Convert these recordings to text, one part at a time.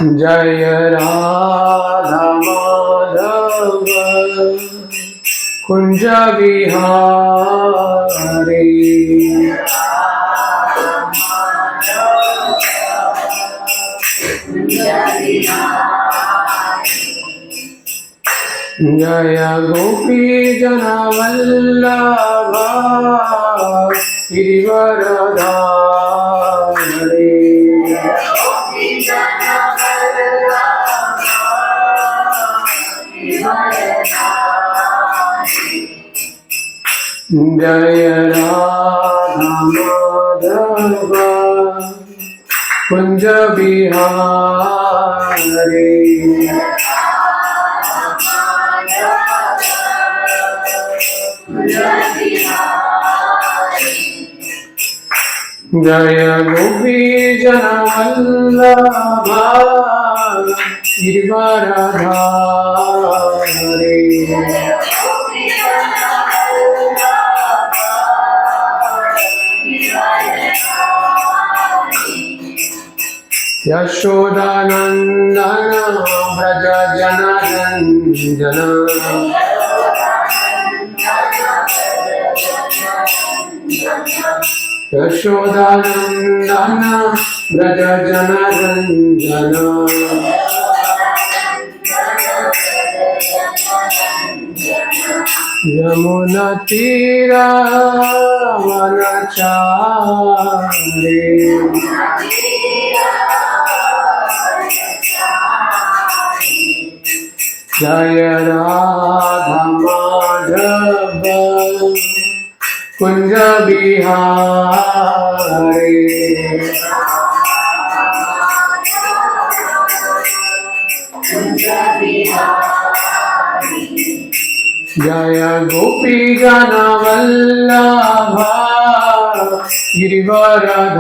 जय राधा माधव कुंज बिहारी। जय गोपी जन वल्लभ गिरिवरधारी। जय राधा माधव कुंज बिहारी। जय गोपी जन वल्लभ गिरिवरधारी। यशोदानंदन व्रज जनरंजन। यशोदानंदन व्रज जनरंजन। यमुना तीरा वनचारी। जय राधा माधव कुंज बिहारी। जय गोपी जन वल्लभ गिरिवरधारी।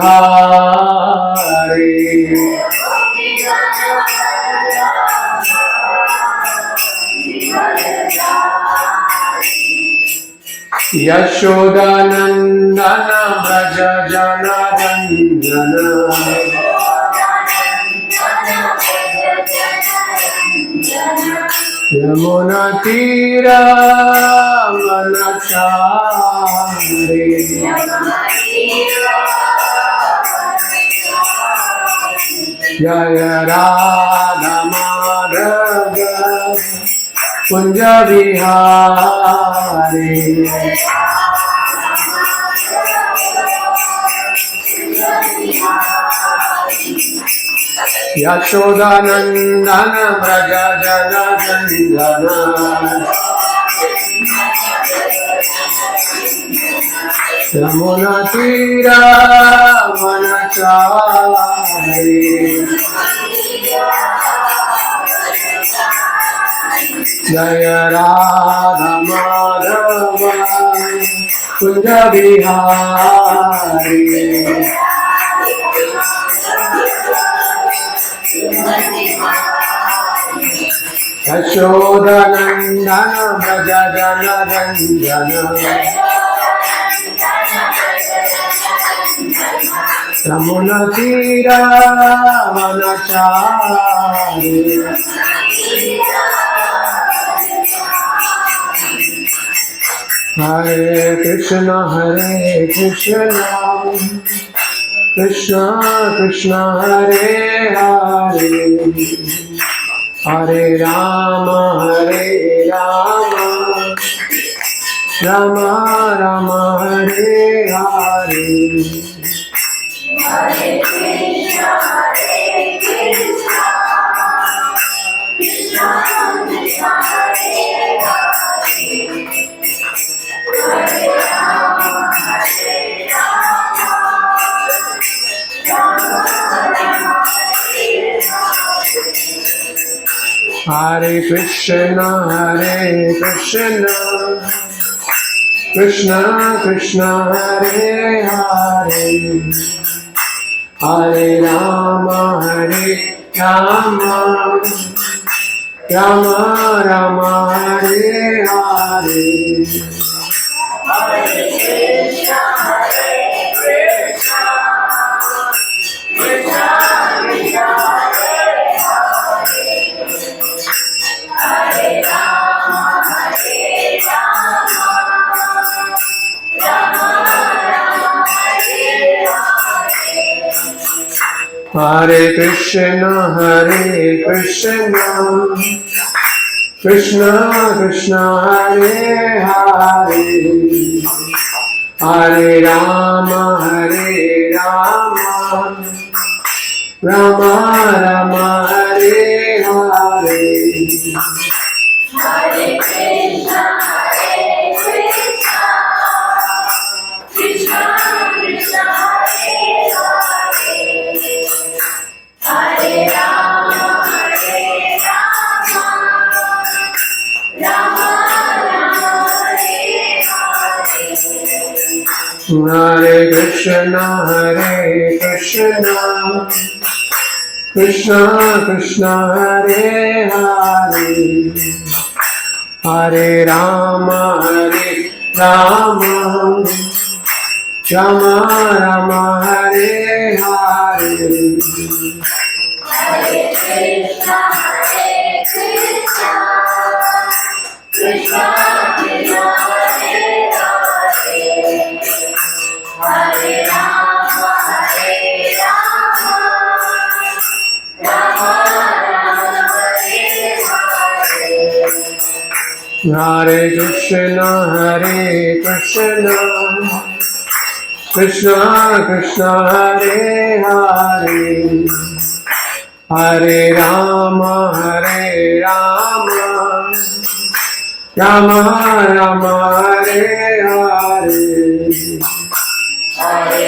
यशोदानंदन व्रज जनरंजन। यमुना तीरा वनचारी। जय राधा माधव कुंज बिहारी। यशोदानंदन व्रज जनरंजन। यमुना तीरा वनचारी। जय राधा माधव कुंज बिहारी। यशोदानंदन व्रज जनरंजन। यमुना तीरा वनचारी। हरे कृष्ण कृष्ण कृष्ण हरे हरे, हरे राम राम राम हरे हरे। हरे कृष्ण कृष्ण कृष्ण हरे हरे, हरे राम राम राम हरे हरे। हरे कृष्ण कृष्ण कृष्ण हरे हरे, हरे राम राम राम हरे हरे। हरे Krishna Krishna Krishna Hare Hare, Hare Krishna, Krishna Krishna, Hare Hare, Hare Rama, Rama Rama, Hare Hare. Hare Krishna, Krishna Krishna, Hare Hare, Hare Rama, Rama Rama, Hare Hare. Hare Krishna, Krishna Krishna, Hare Hare, Hare Rama, Rama Rama, Hare Hare. Hare Krishna, Krishna Krishna, Hare Hare, Hare Rama, Rama Rama, Hare Hare. Hare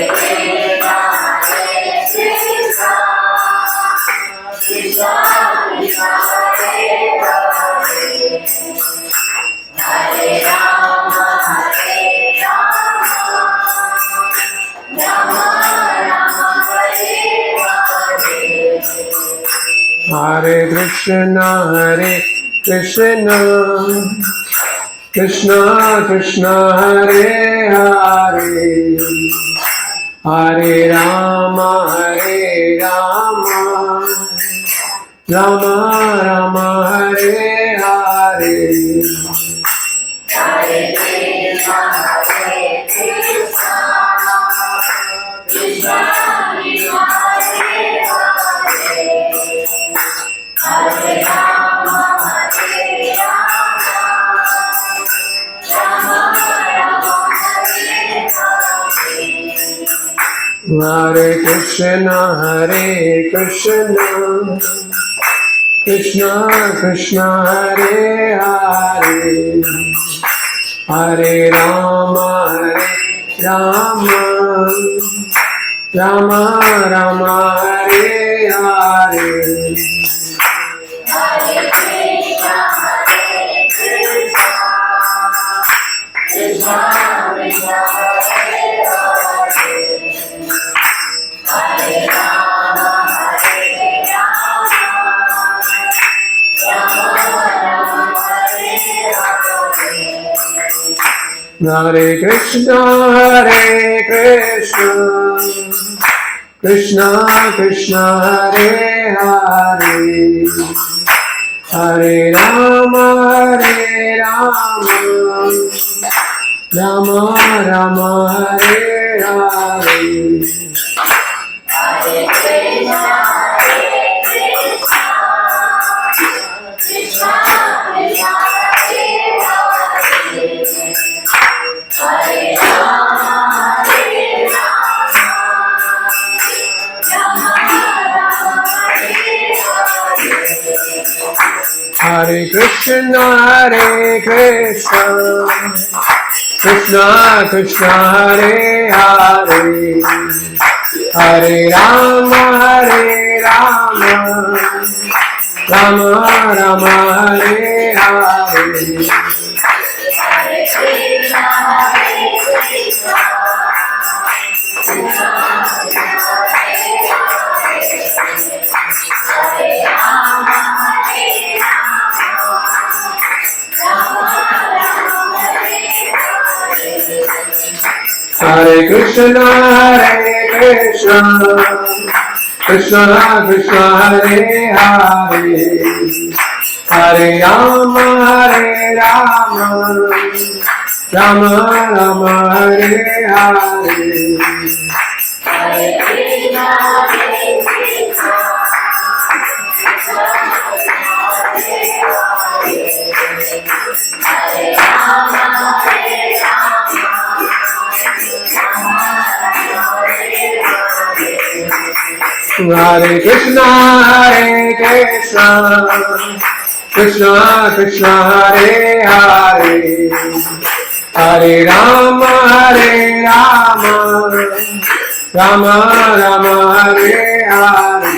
Krishna, Krishna Krishna, Hare Hare, Hare Rama, Rama Rama, Hare Hare. Hare Krishna, Krishna Krishna, Hare Hare, Hare Rama, Rama Rama, Hare Hare. Hare Krishna, Krishna Krishna, Hare Hare, Hare Rama, Rama Rama, Hare Hare. Hare Krishna, Krishna Krishna, Hare Hare, Hare Rama, Rama Rama, Hare Hare. Hare Krishna, Krishna Krishna, Hare Hare, Hare Rama, Rama Rama, Hare Hare. Hare Krishna, Krishna Krishna, Krishna, Hare Hare, Hare Rama, Rama Rama, Hare Hare. Hare Krishna, Krishna Krishna, Hare Hare, Hare Rama, Rama Rama, Hare Hare. Hare Krishna, Krishna Krishna, Krishna, Hare Hare, Hare Rama, Rama Rama, Hare Hare. Hare Krishna, Krishna Krishna, Hare Hare, Hare Rama, Rama Rama, Hare Hare. Hare Krishna, Krishna Krishna, Hare Rama, Hare Krishna, Krishna Krishna, Hare Hare, Hare Rama, Rama Rama, Hare Hare. Hare Krishna, Hare Krishna, Krishna Krishna, Hare Hare, Hare Rama, Rama Rama, Hare Hare.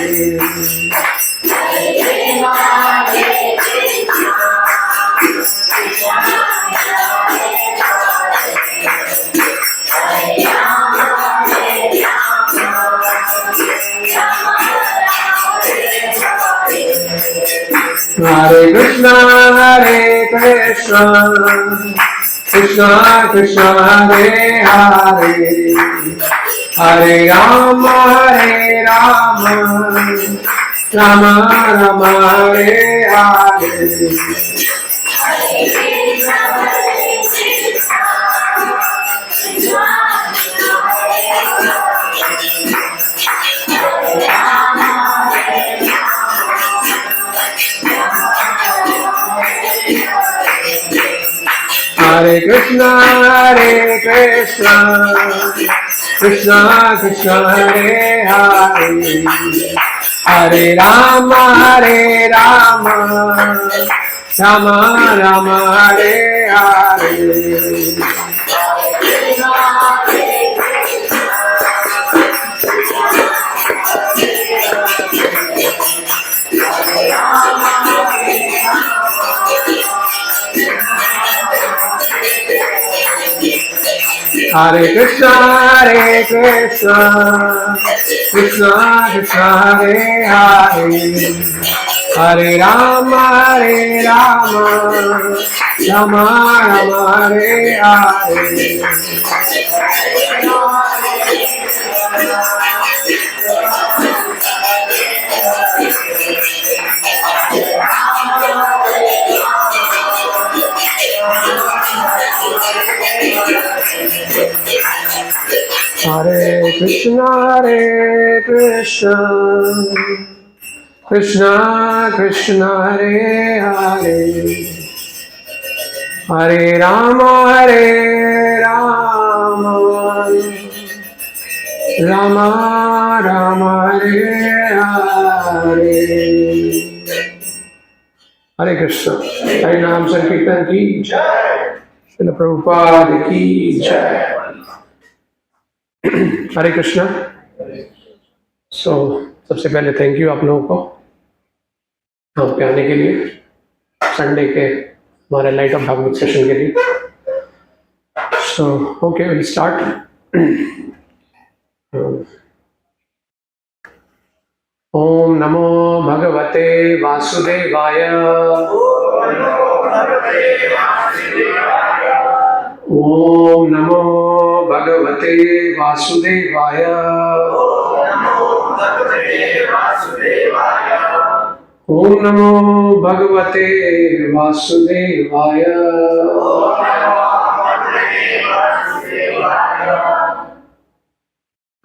Hare Krishna, Krishna Krishna, Hare Hare, Hare Rama, Rama Rama, Hare Hare. Hare Krishna, Krishna Krishna, Hare Hare, Hare Rama, Rama Rama, Hare Hare. Hare Krishna, Krishna Krishna, Hare Hare, Hare Rama, Rama Rama, Hare Hare. Hare Krishna, Krishna Krishna, Hare Hare, Hare Rama, Rama Rama, Hare Hare. Hare Krishna. Hare Nam Sankirtan ki jai. Srila Prabhupada ki jai. हरे कृष्णा. सबसे पहले thank you आप लोगों को यहाँ पे आने के लिए, संडे के हमारे लाइट ऑफ भागवत सेशन के लिए. Okay, will start. ओम नमो भगवते वासुदेवाय. ओम नमो भगवते वासुदेवाय. ओम नमो भगवते वासुदेवाय.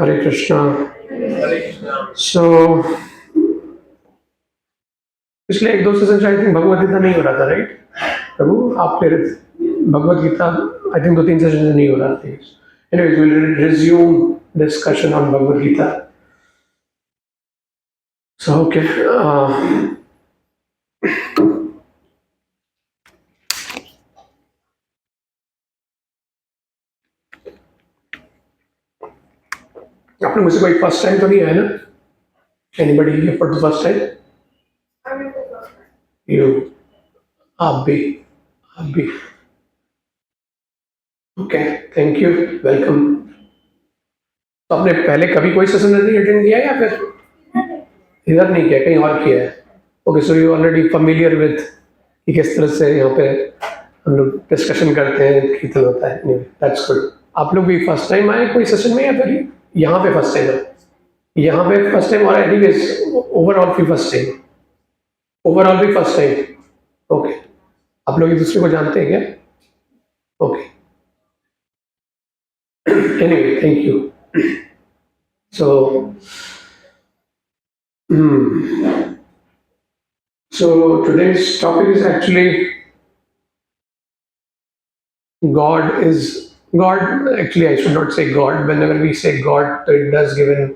हरे कृष्णा. पिछले 1-2 session I think Bhagavad Gita नहीं हो रहा था, राइट प्रभु? आप फिर Bhagavad Gita I think 2-3 session नहीं हो रहा था. Anyways, we'll resume discussion on Bhagavad Gita. So, okay. आपने मुझसे कोई फर्स्ट टाइम तो नहीं है ना? Anybody here for the first time? You. आप भी. Okay, thank you, welcome. तो आपने पहले कभी कोई सेशन नहीं अटेंड किया या फिर इधर नहीं किया, कहीं और किया है? Okay, so you already familiar with कि किस तरह से यहाँ पे हम लोग डिस्कशन करते हैं, कीर्तन होता है. That's good. आप लोग भी फर्स्ट टाइम आए कोई सेशन में या फिर यहाँ पे फर्स्ट टाइम आए? यहाँ पे फर्स्ट टाइम और एनीवेज ओवरऑल भी फर्स्ट टाइम? ओवरऑल भी फर्स्ट टाइम. ओके, आप लोग एक दूसरे को जानते हैं क्या? Okay, anyway, thank you. So today's topic is actually God is God. Actually, I should not say God. Whenever we say God, it does give a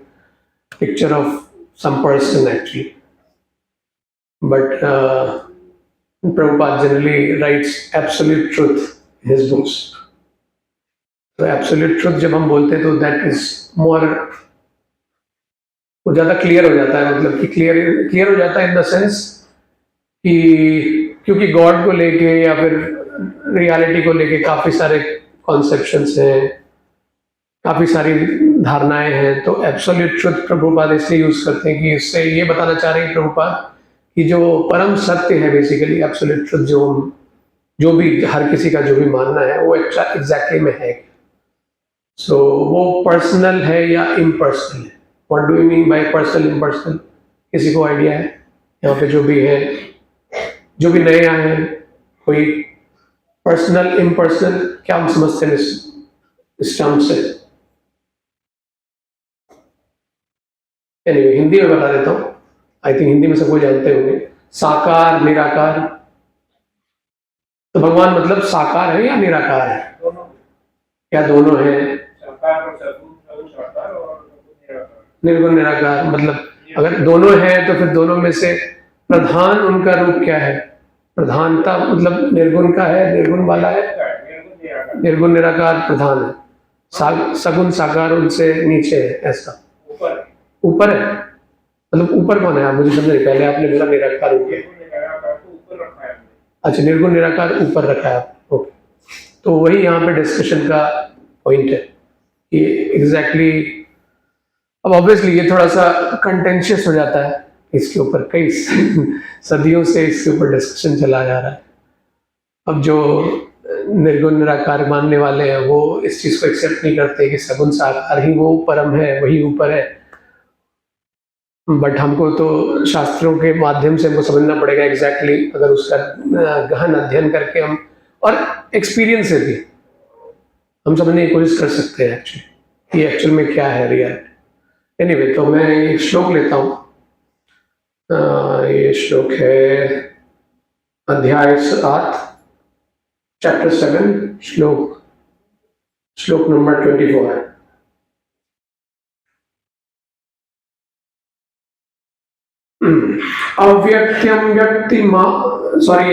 picture of some person actually. But Prabhupada generally writes absolute truth in his books. तो absolute truth जब हम बोलते हैं तो that is more, वो ज़्यादा clear हो जाता है, मतलब कि क्लियर क्लियर हो जाता है इन द सेंस कि क्योंकि गॉड को लेके या फिर रियलिटी को लेके काफ़ी सारे कॉन्सेप्शंस हैं, काफ़ी सारी धारणाएं हैं, तो एब्सोल्यूट ट्रुथ प्रभुपाद इसलिए यूज़ करते हैं कि इससे ये बताना चाह रहे हैं प्रभुपाद कि जो परम सत्य है बेसिकली एब्सोल्यूट ट्रुथ, जो भी हर किसी का जो भी मानना है वो एग्जैक्टली में है। सो वो पर्सनल है या इम्पर्सनल है? What do you mean by personal impersonal? किसी को आइडिया है यहाँ पे जो भी है, जो भी नए आए हैं, कोई पर्सनल इम्पर्सनल क्या हम समझते हैं इस टर्म से? एनीवे हिंदी में बता देता हूँ, आई थिंक हिंदी में सब कोई जानते होंगे। साकार निराकार, तो भगवान मतलब साकार है या निराकार है? क्या दोनों हैं? निर्गुण निराकार मतलब अगर दोनों हैं तो फिर दोनों में से प्रधान उनका रूप क्या है? प्रधानता मतलब निर्गुण का है, निर्गुण वाला है, निर्गुण निराकार प्रधान है, सगुण साकार उनसे नीचे है, ऐसा ऊपर है। मतलब ऊपर कौन है? आप मुझे समझ नहीं, पहले आपने बोला निराकार ऊपर। अच्छा, निर्गुण निराकार ऊपर रखा है, ओके। तो वही यहाँ पे डिस्कशन का पॉइंट है कि एग्जैक्टली अब ऑब्वियसली ये थोड़ा सा कंटेंशियस हो जाता है, इसके ऊपर कई सदियों से इसके ऊपर डिस्कशन चला जा रहा है। अब जो निर्गुण निराकार मानने वाले हैं वो इस चीज़ को एक्सेप्ट नहीं करते कि सगुण साकार ही वो परम है, वही ऊपर है। बट हमको तो शास्त्रों के माध्यम से हमको समझना पड़ेगा एग्जैक्टली, अगर उसका गहन अध्ययन करके हम और एक्सपीरियंस से भी हम समझने की कोशिश कर सकते हैं एक्चुअली ये एक्चुअल में क्या है रियल। एनीवे तो मैं एक श्लोक लेता हूँ। ये श्लोक है अध्याय 7 चैप्टर 7 श्लोक नंबर 24। अव्यक्तम व्यक्ति सॉरी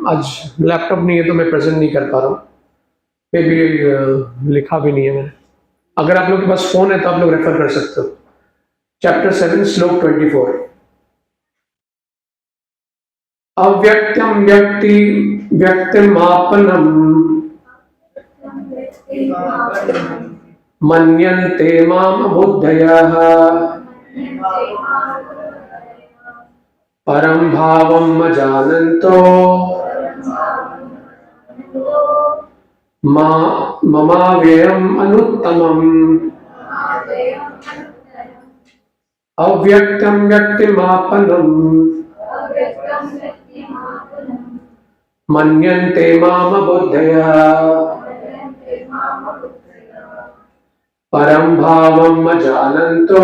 आज लैपटॉप नहीं है तो मैं प्रेजेंट नहीं कर पा रहा हूँ, मे बी लिखा भी नहीं है मैंने। अगर आप लोग के पास फोन है तो आप लोग रेफर कर सकते हो। चैप्टर 7 श्लोक 24। अव्यक्तम व्यक्ति व्यक्तिमापनम मन्यन्ते माम बुद्धयः परम भावम जानन्तो ममाव्ययम् अनुत्तमम्। अव्यक्तम व्यक्तिमापनम मन्यन्ते माम बुद्धयः परम भावम जानन्तो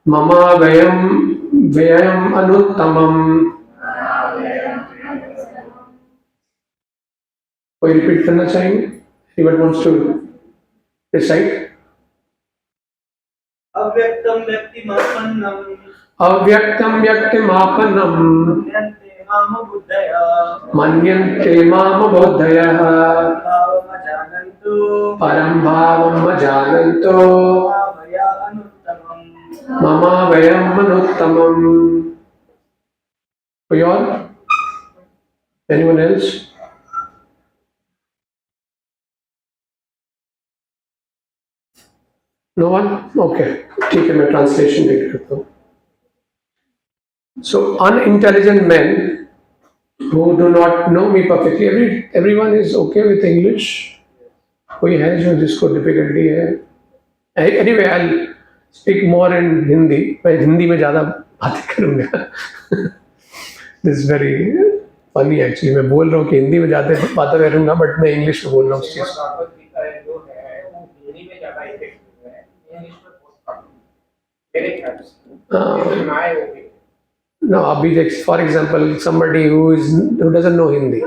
ममाव्ययम् व्ययम् अनुत्तमम्। कोई रिपीट करना चाहेंगे? Anyone wants to recite? अव्यक्तं व्यक्तिमापन्नं अव्यक्तं व्यक्तिमापन्नं मन्यन्ते माम बुद्धयः मन्यन्ते माम बुद्धयः भावमजानन्तु परं भावं जानन्तो मामया अनुत्तमम्। ममाव्ययम् अनुत्तमम्। कोई और? Anyone else? No one? Okay, ठीक है, मैं ट्रांसलेशन देख करता हूँ। So unintelligent men who do not know me perfectly, everyone is okay with English? कोई है जो जिसको डिफिकल्टी है? Anyway, I'll speak more in Hindi, मैं हिंदी में ज़्यादा बातें करूँगा। This is very funny actually, मैं बोल रहा हूँ कि हिंदी में ज़्यादा बातें करूँगा बट मैं इंग्लिश में बोल रहा हूँ उस चीज़ को। जो है वो हिंदी में ज़्यादा इफेक्टिव है, इंग्लिश में बहुत कम मेरे ख्याल से। सुनाए होंगे No, अभी देख for example somebody who doesn't know Hindi.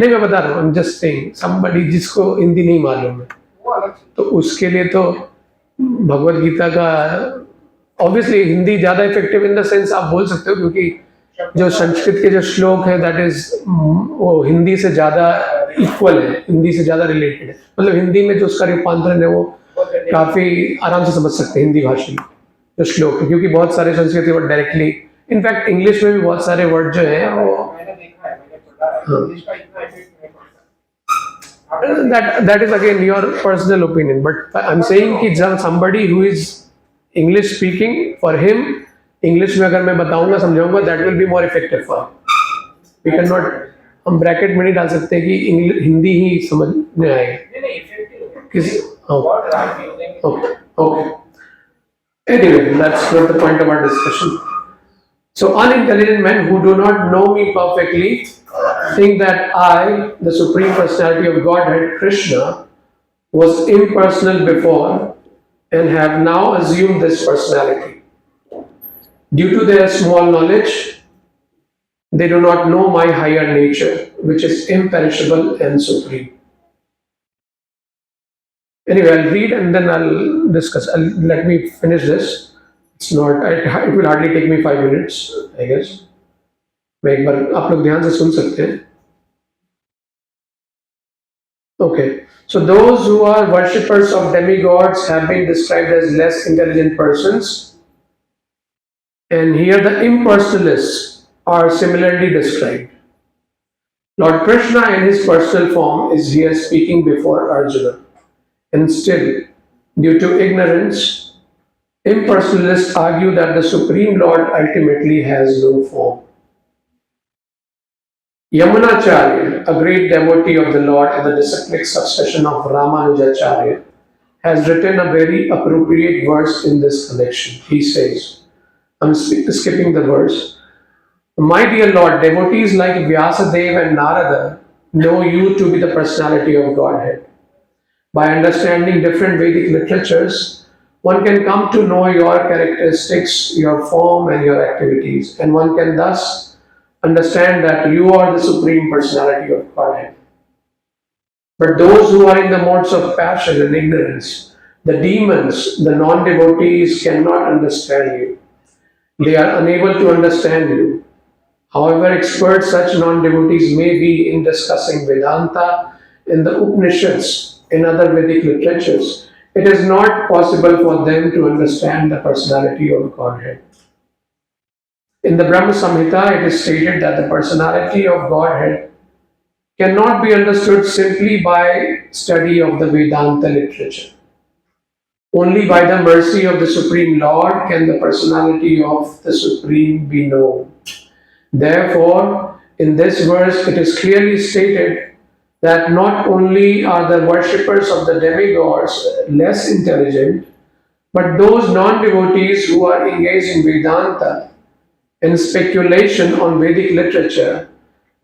नहीं मैं बता रहा हूँ, I'm just saying somebody जिसको हिंदी नहीं मालूम है, वो अलग चीज। तो उसके लिए तो भगवत गीता का ऑब्वियसली हिंदी ज़्यादा इफेक्टिव इन द सेंस आप बोल सकते हो, क्योंकि जो संस्कृत के जो श्लोक है दैट इज वो हिंदी से ज़्यादा इक्वल है, हिंदी से ज़्यादा रिलेटेड है, मतलब हिंदी में जो उसका रूपांतरण है वो काफ़ी आराम से समझ सकते हैं हिंदी भाषा में जो श्लोक है, क्योंकि बहुत सारे Sanskrit word directly, in fact English में भी बहुत सारे वर्ड जो हैं वो मैंने देखा है, मैंने पढ़ा है, हाँ। इंग्लिश का इतना इफेक्ट नहीं पड़ता। that is again your personal opinion, but I'm saying कि जब somebody who is English speaking, for him English में अगर मैं बताऊंगा समझाऊंगा that will be more effective for him. We cannot, हम ब्रैकेट में नहीं डाल सकते कि हिंदी ही समझ में आएगा नहीं नहीं इफेक्टिव है। किसी word I am using okay okay anyway that's not the point of our discussion. So unintelligent men who do not know me perfectly think that I, the Supreme Personality of Godhead, Krishna, was impersonal before and have now assumed this personality. Due to their small knowledge, they do not know my higher nature, which is imperishable and supreme. Anyway, I'll read and then I'll discuss. Let me finish this. It's not. It will hardly take me 5 minutes, I guess. मैं एक बार आप लोग ध्यान से सुन सकते हैं. Okay, so those who are worshippers of demigods have been described as less intelligent persons, and here the impersonalists are similarly described. Lord Krishna in his personal form is here speaking before Arjuna, and still, due to ignorance, impersonalists argue that the Supreme Lord ultimately has no form. Yamunacharya, a great devotee of the Lord and the disciplic succession of Ramanujacharya, has written a very appropriate verse in this connection. He says, I'm skipping the verse. My dear Lord, devotees like Vyasadeva and Narada know you to be the personality of Godhead. By understanding different Vedic literatures, one can come to know your characteristics, your form, and your activities, and one can thus understand that you are the Supreme Personality of Godhead. But those who are in the modes of passion and ignorance, the demons, the non-devotees, cannot understand you. They are unable to understand you. However expert such non-devotees may be in discussing Vedanta in the Upanishads and other Vedic literatures, it is not possible for them to understand the personality of Godhead. In the Brahma Samhita, it is stated that the personality of Godhead cannot be understood simply by study of the Vedanta literature. Only by the mercy of the Supreme Lord can the personality of the Supreme be known. Therefore, in this verse, it is clearly stated that not only are the worshippers of the demigods less intelligent, but those non-devotees who are engaged in Vedanta and speculation on Vedic literature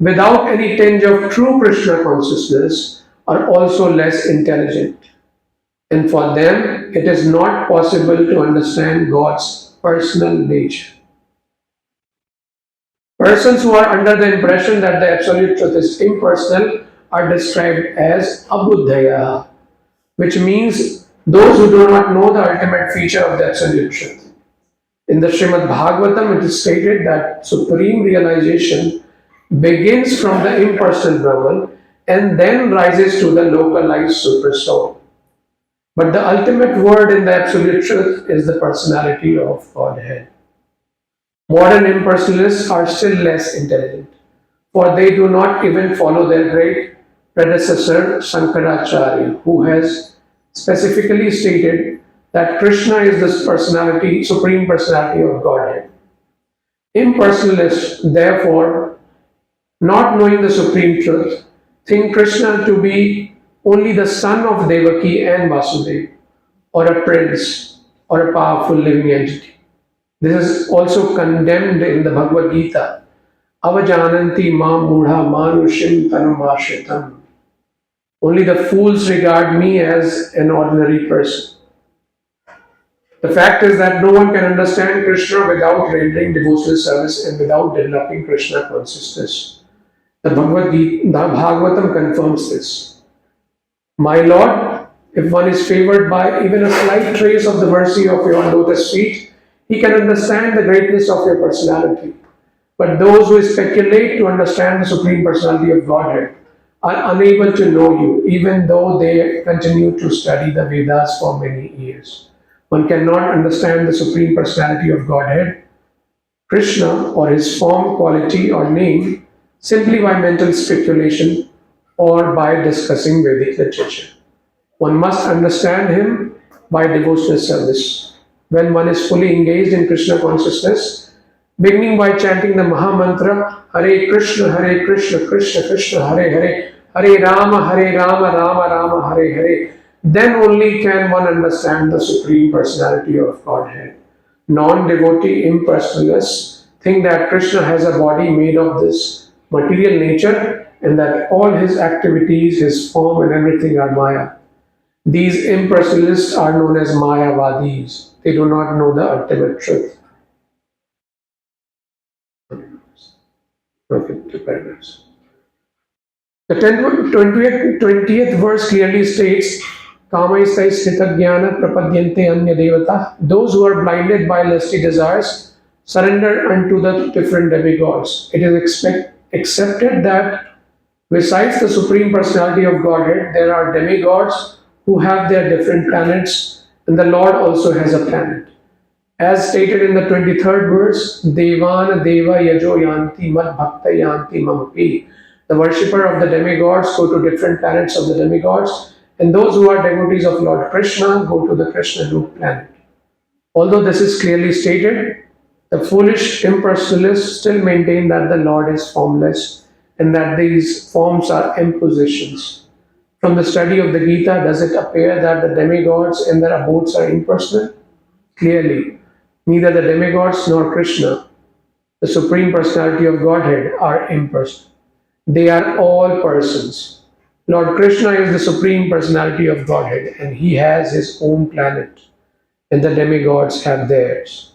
without any tinge of true Krishna consciousness are also less intelligent. And for them, it is not possible to understand God's personal nature. Persons who are under the impression that the Absolute Truth is impersonal are described as abuddhaya, which means those who do not know the ultimate feature of the Absolute Truth. In the Srimad Bhagavatam, it is stated that supreme realization begins from the impersonal Brahman and then rises to the localized supersoul. But the ultimate word in the Absolute Truth is the personality of Godhead. Modern impersonalists are still less intelligent, for they do not even follow their great predecessor Shankaracharya, who has specifically stated that Krishna is the personality, supreme personality of Godhead. Impersonalists, therefore, not knowing the supreme truth, think Krishna to be only the son of Devaki and Vasudeva, or a prince, or a powerful living entity. This is also condemned in the Bhagavad Gita. Avajananti ma mudha manushim tanumashritam. Only the fools regard me as an ordinary person. The fact is that no one can understand Krishna without rendering devotional service and without developing Krishna consciousness. The Bhagavatam confirms this. My Lord, if one is favored by even a slight trace of the mercy of your lotus feet, he can understand the greatness of your personality. But those who speculate to understand the Supreme Personality of Godhead are unable to know you, even though they continue to study the Vedas for many years. One cannot understand the Supreme Personality of Godhead, Krishna, or his form, quality, or name simply by mental speculation or by discussing Vedic literature. One must understand him by devotional service. When one is fully engaged in Krishna consciousness, beginning by chanting the Maha Mantra Hare Krishna, Krishna Krishna, Hare, Hare Rama, Rama Rama, Hare Hare, then only can one understand the Supreme Personality of Godhead. Non-devotee impersonalists think that Krishna has a body made of this material nature and that all his activities, his form, and everything are Maya. These impersonalists are known as Mayavadis. They do not know the ultimate truth. Okay, two paragraphs. The 20th verse clearly states, Kamaistai sthita jnana prapadyante anya devata. Those who are blinded by lusty desires surrender unto the different demigods. It is accepted that besides the Supreme Personality of Godhead, there are demigods who have their different planets, and the Lord also has a planet. As stated in the 23rd verse, Devan Deva Yajo Yanti Mad Bhakta Yanti Mamapi. The worshipper of the demigods go to different planets of the demigods, and those who are devotees of Lord Krishna go to the Krishna Loop planet. Although this is clearly stated, the foolish impersonalists still maintain that the Lord is formless and that these forms are impositions. From the study of the Gita, does it appear that the demigods and their abodes are impersonal? Clearly, neither the demigods nor Krishna, the Supreme Personality of Godhead, are impersonal. They are all persons. Lord Krishna is the Supreme Personality of Godhead and he has his own planet, and the demigods have theirs.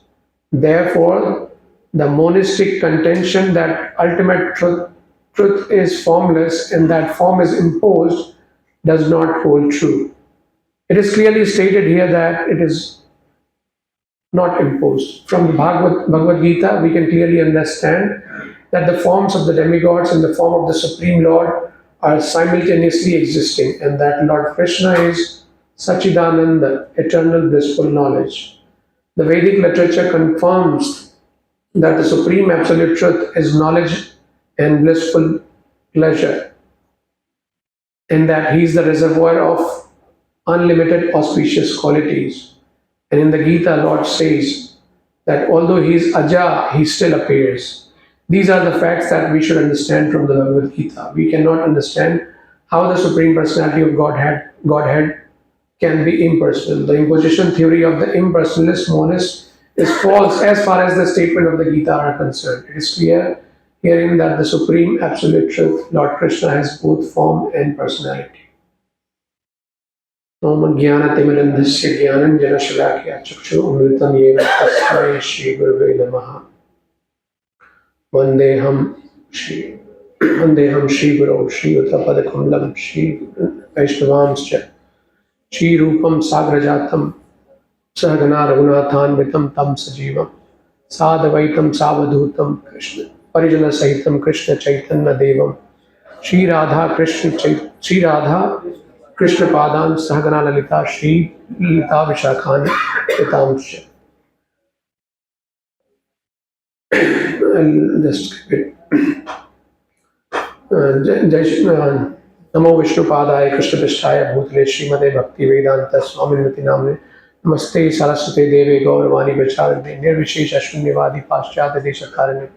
Therefore, the monistic contention that ultimate truth is formless and that form is imposed does not hold true. It is clearly stated here that it is not imposed. From the Bhagavad Gita, we can clearly understand that the forms of the demigods and the form of the Supreme Lord are simultaneously existing, and that Lord Krishna is Sachidananda, eternal blissful knowledge. The Vedic literature confirms that the Supreme Absolute Truth is knowledge and blissful pleasure, and that He is the reservoir of unlimited auspicious qualities. And in the Gita, Lord says that although He is Aja, He still appears. These are the facts that we should understand from the Bhagavad Gita. We cannot understand how the Supreme Personality of Godhead can be impersonal. The imposition theory of the impersonalist monist is false as far as the statement of the Gita are concerned. It is clear herein that the Supreme Absolute Truth, Lord Krishna, has both form and personality. Om Jnanatimirandhasya Jnananjana Chakshu Amritam Yena Tasmai Shri Gurave Namaha. Vandeham Shri Guru Shri Uttapadakamalam Shri Vaishnavamscha Shri Rupam Sagrajatam Sahagana Raghunathanvitam Tam Sajivam Sadavaitam Savadhutam Krishna Parijana Sahitam Krishna Chaitanya Devam Shri Radha Krishna Padan Sahagana Lalita Shri Lita Vishakhan Pitamsha. I'll just skip it. Namo Vishnu Padaya Krishna Pishtaya Bhutale Srimade Bhakti Vedanta Swaminati Namne Namaste Saraswate Deve Gauravani Vacharane Nirvishesh Ashwanyavadi Paschat Deshakarane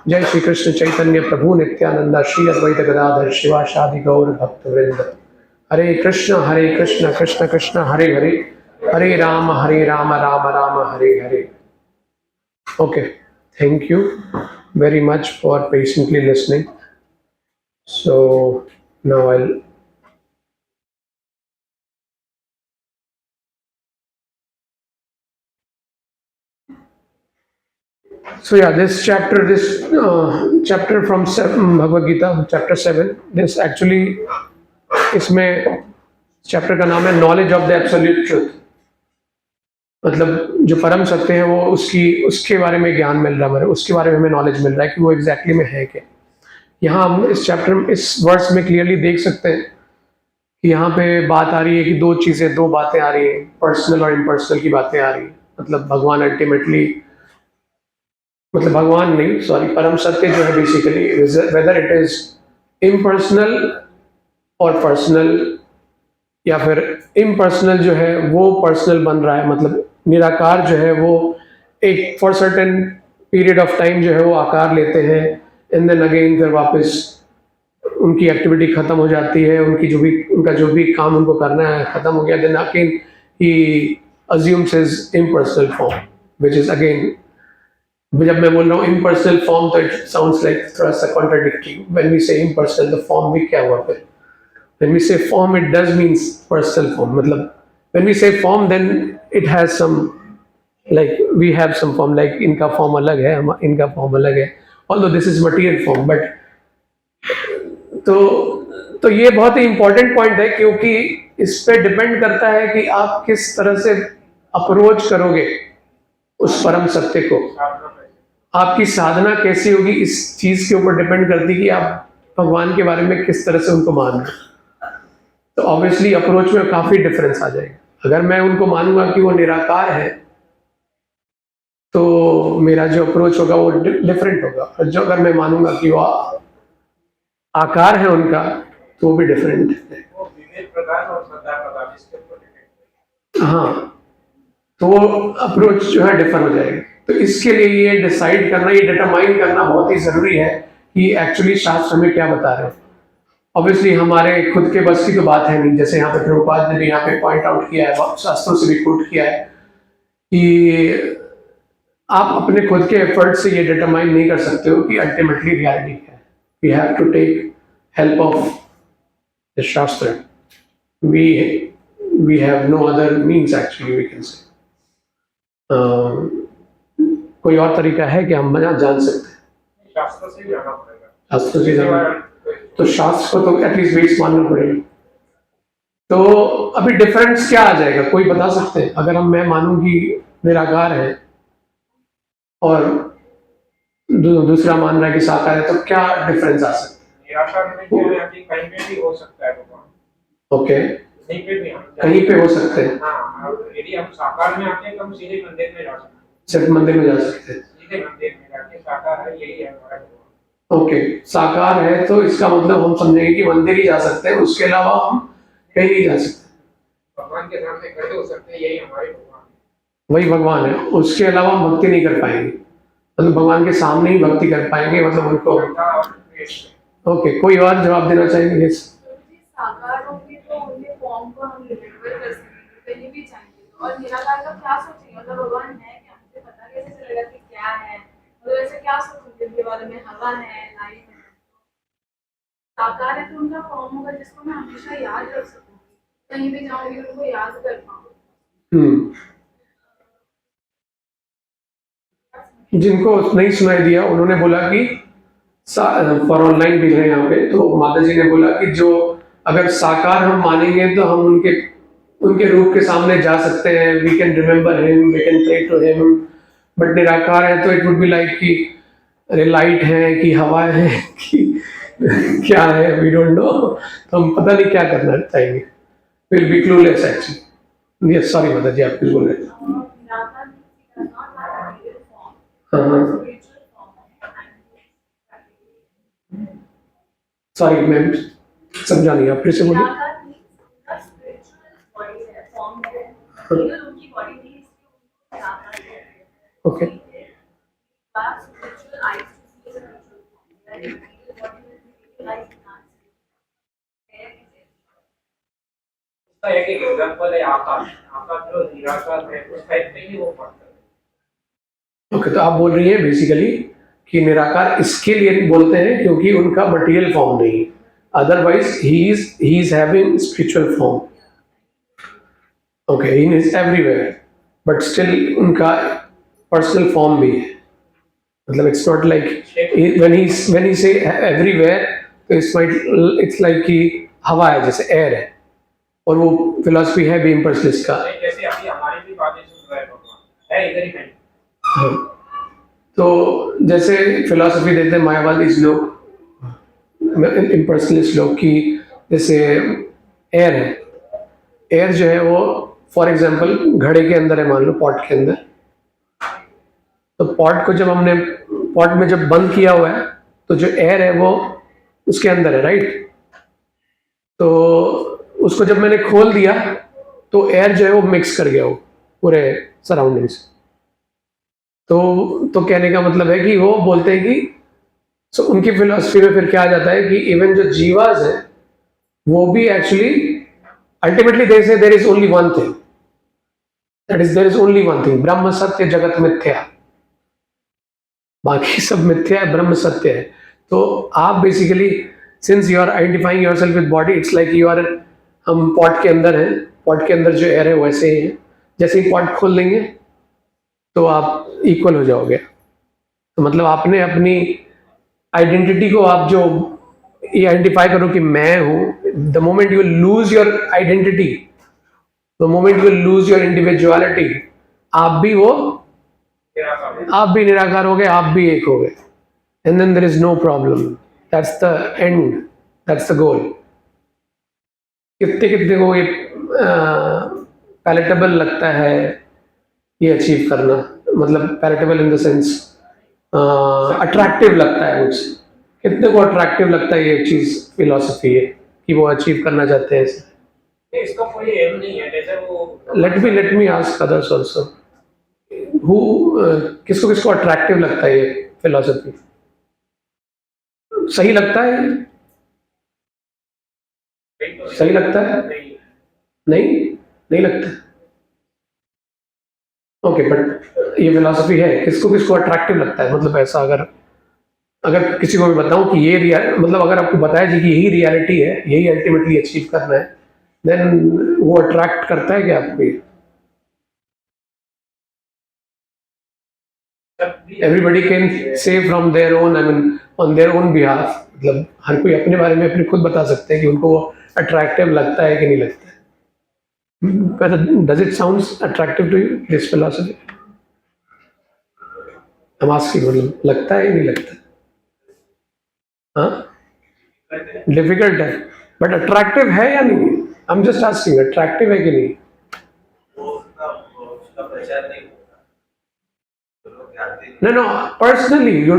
Jai Shri Krishna Chaitanya Prabhu Nityananda Shri Advaita Gadadhar Shiva Shadi Gaur Bhakta Vrinda Hare Krishna Krishna Krishna Hare Hare Hare Rama Rama Rama Hare Hare. Okay, thank you very much for patiently listening. So now I'll So yeah, this chapter from Bhagavad Gita, chapter 7. This actually, इसमें chapter का नाम है knowledge of the absolute truth. मतलब जो परम सत्य है वो उसके बारे में ज्ञान मिल रहा है, हमें उसके बारे में हमें नॉलेज मिल रहा है कि वो एग्जैक्टली में है क्या। यहाँ हम इस चैप्टर में इस वर्स में क्लियरली देख सकते हैं कि यहाँ पे बात आ रही है कि दो बातें आ रही हैं, पर्सनल और इम्पर्सनल की बातें आ रही हैं। मतलब भगवान अल्टीमेटली, मतलब भगवान नहीं, सॉरी, परम सत्य जो है basically, whether it is impersonal और पर्सनल, या फिर इम्पर्सनल जो है वो पर्सनल बन रहा है। मतलब निराकार जो है वो एक for certain period of time जो है वो आकार लेते हैं, एंड देन अगेन फिर वापस उनकी एक्टिविटी खत्म हो जाती है, उनका जो भी काम उनको करना है खत्म हो गया, then again he assumes his impersonal form, which is again, जब मैं बोल रहा हूँ इम्पर्सनल फॉर्म तो इट साउंड्स लाइक थोड़ा सा contradictory. When we say impersonal, the form भी क्या हुआ फिर? When we say form, it does means personal form. मतलब when we say form, then it has some, like we have some form, like इनका form अलग है, इनका form अलग है, although this is material form, but तो ये बहुत ही important point है, क्योंकि इस पे डिपेंड करता है कि आप किस तरह से अप्रोच करोगे उस परम सत्य को। आपकी साधना कैसी होगी इस चीज के ऊपर डिपेंड करती है कि आप भगवान के बारे में किस तरह से उनको मान रहे हैं। तो ऑब्वियसली अप्रोच में काफी डिफरेंस आ जाएगा। अगर मैं उनको मानूंगा कि वो निराकार है तो मेरा जो अप्रोच होगा वो डिफरेंट होगा, और जो अगर मैं मानूंगा कि वो आकार है उनका तो वो भी डिफरेंट है। वो विवेक प्रदान और श्रद्धा प्रदान इसके ऊपर डिपेंड। हाँ, तो वो अप्रोच जो है डिफर हो जाएगा। तो इसके लिए ये डिसाइड करना, ये डिटरमाइन करना बहुत ही जरूरी है कि एक्चुअली शास्त्र हमें क्या बता रहे हैं। ऑब्वियसली हमारे खुद के बस की तो बात है नहीं, जैसे यहाँ पे प्रभुपाद ने भी यहाँ पे पॉइंट आउट किया है, शास्त्रों से भी कोट किया है कि आप अपने खुद के एफर्ट से ये डिटरमाइन नहीं कर सकते हो कि अल्टीमेटली रियलिटी क्या है। We have to take help of the shastra. We have no other means actually, we can say. कोई और तरीका है कि हम जान सकते हैं? शास्त्र से जाना पड़ेगा। शास्त्र से जाना, तो शास्त्र को तो एटलीस्ट बेस मानना पड़ेगा। तो अभी डिफरेंस क्या आ जाएगा, कोई बता सकते हैं? अगर मैं मानूं कि निराकार है और दूसरा मान रहा है कि साकार है, तो क्या डिफरेंस आ सकता है? निराकार में कहीं पे भी हो सकता है भगवान। ओके, कहीं पे भी हम कहीं पे हो सकते हैं। हाँ, यदि हम साकार में आते हैं तो हम सीधे मंदिर में जा सकते हैं। सिर्फ मंदिर में जा सकते हैं? सीधे मंदिर में जाके साकार है, यही है हमारा भगवान। ओके, साकार है तो इसका मतलब हम समझेंगे कि मंदिर ही जा सकते हैं, उसके अलावा हम कहीं नहीं जा सकते। भगवान के सामने खड़े हो सकते हैं, यही हमारे भगवान है। वही भगवान है, उसके अलावा हम भक्ति नहीं कर पाएंगे। मतलब भगवान के सामने ही भक्ति कर पाएंगे, मतलब उनको। ओके, कोई और जवाब देना चाहेंगे? yes? साकार होंगे तो उनके फॉर्म को हम रिमेम्बर कर सकेंगे, कहीं भी जाएंगे। और निराकार का क्या सोचेंगे, मतलब भगवान है क्या, मुझे पता कैसे चलेगा कि क्या है, मतलब ऐसे क्या सोचेंगे उनके बारे में, हवा है, लाइट है। साकार है तो उनका फॉर्म होगा जिसको मैं हमेशा याद रख सकूंगी, कहीं भी जाऊंगी उनको याद कर पाऊंगी। जिनको नहीं सुनाई दिया उन्होंने बोला कि फॉर ऑनलाइन भी है यहाँ पे, तो माता जी ने बोला कि जो अगर साकार हम मानेंगे तो हम उनके रूप के सामने जा सकते हैं, we can remember him, we can pray to him. But निराकार है तो इट वुड बी लाइक कि अरे लाइट है कि हवा है कि क्या है, वी डोंट नो। तो हम पता नहीं क्या करना चाहेंगे, will be clueless actually. Yes, sorry माता जी, आप कुछ बोल रहे थे। सॉरी मैम, समझा नहीं, आप फिर से बोलिए। ओके, उसका एक एग्जांपल है आकाश। आकाश जो निराकार है उस टाइप पे ही वो पड़ता है। ओके, तो आप बोल रही हैं बेसिकली कि निराकार इसके लिए बोलते हैं क्योंकि उनका मटेरियल फॉर्म नहीं है, otherwise he is having spiritual form. Okay, he is everywhere, but still उनका पर्सनल फॉर्म भी है। मतलब it's not like when he say everywhere, तो it's like कि हवा है, जैसे एयर है, और वो फिलॉसफी है भी इम्पर्सनलिस्ट का। नहीं, जैसे अभी हमारी भी बातें सुन रहा है भगवान, है इधर ही कहीं। हाँ, तो जैसे फिलॉसफी देते हैं मायावादी लोग, इम्पर्सनलिस्ट लोग, कि जैसे एयर है, एयर जो है वो फॉर एग्जांपल घड़े के अंदर है, मान लो पॉट के अंदर, तो पॉट को जब हमने पॉट में जब बंद किया हुआ है, तो जो एयर है वो उसके अंदर है, राइट। तो उसको जब मैंने खोल दिया तो एयर जो है वो मिक्स कर गया वो पूरे सराउंडिंग्स। तो कहने का मतलब है कि वो बोलते हैं कि सो उनकी फिलॉसफी में फिर क्या आ जाता है कि इवन जो जीवास है वो भी actually ultimately they say there is only one thing, that is there is only one thing, ब्रह्म सत्य जगत मिथ्या, बाकी सब मिथ्या है, ब्रह्म सत्य है। तो आप basically since you are identifying yourself with body, it's like you are, हम पॉट के अंदर हैं, पॉट के अंदर जो एयर है वैसे ही है, जैसे ही पॉट खोल देंगे तो आप इक्वल हो जाओगे। तो मतलब आपने अपनी आइडेंटिटी को, आप जो ये आइडेंटिफाई करो कि मैं हूँ, the moment you lose your identity, the moment you lose your individuality, आप भी वो, आप भी निराकार हो गए, आप भी एक हो गए, and then there is no problem, that's the end, that's the goal. कितने कितने को ये पैलेटेबल लगता है ये अचीव करना, मतलब palatable in the sense attractive लगता है मुझे, कितने को अट्रैक्टिव लगता है ये चीज़, फिलॉसफी है कि वो अचीव करना चाहते हैं ऐसे। नहीं, इसका कोई एम नहीं है, जैसे वो let me ask others also, who किसको किसको अट्रैक्टिव लगता है ये फिलॉसफी, सही लगता है, सही लगता है, नहीं लगता, ओके, बट ये फिलॉसफी है, किसको किसको अट्रैक्टिव लगता है, मतलब ऐसा अगर किसी को भी बताऊं कि ये मतलब अगर आपको बताया जी कि यही रियलिटी है, यही अल्टीमेटली अचीव करना है, देन वो अट्रैक्ट करता है क्या आपको? Everybody can say from their own, I mean on their own behalf, मतलब हर कोई अपने बारे में अपने खुद बता सकते हैं कि उनको वो अट्रैक्टिव लगता है कि नहीं लगता है। Does it sounds attractive to you, this philosophy? I'm asking, मतलब लगता है नहीं लगता? हाँ, डिफिकल्ट है, बट अट्रैक्टिव है या नहीं? I'm just asking, अट्रैक्टिव है कि नहीं? No, personally, you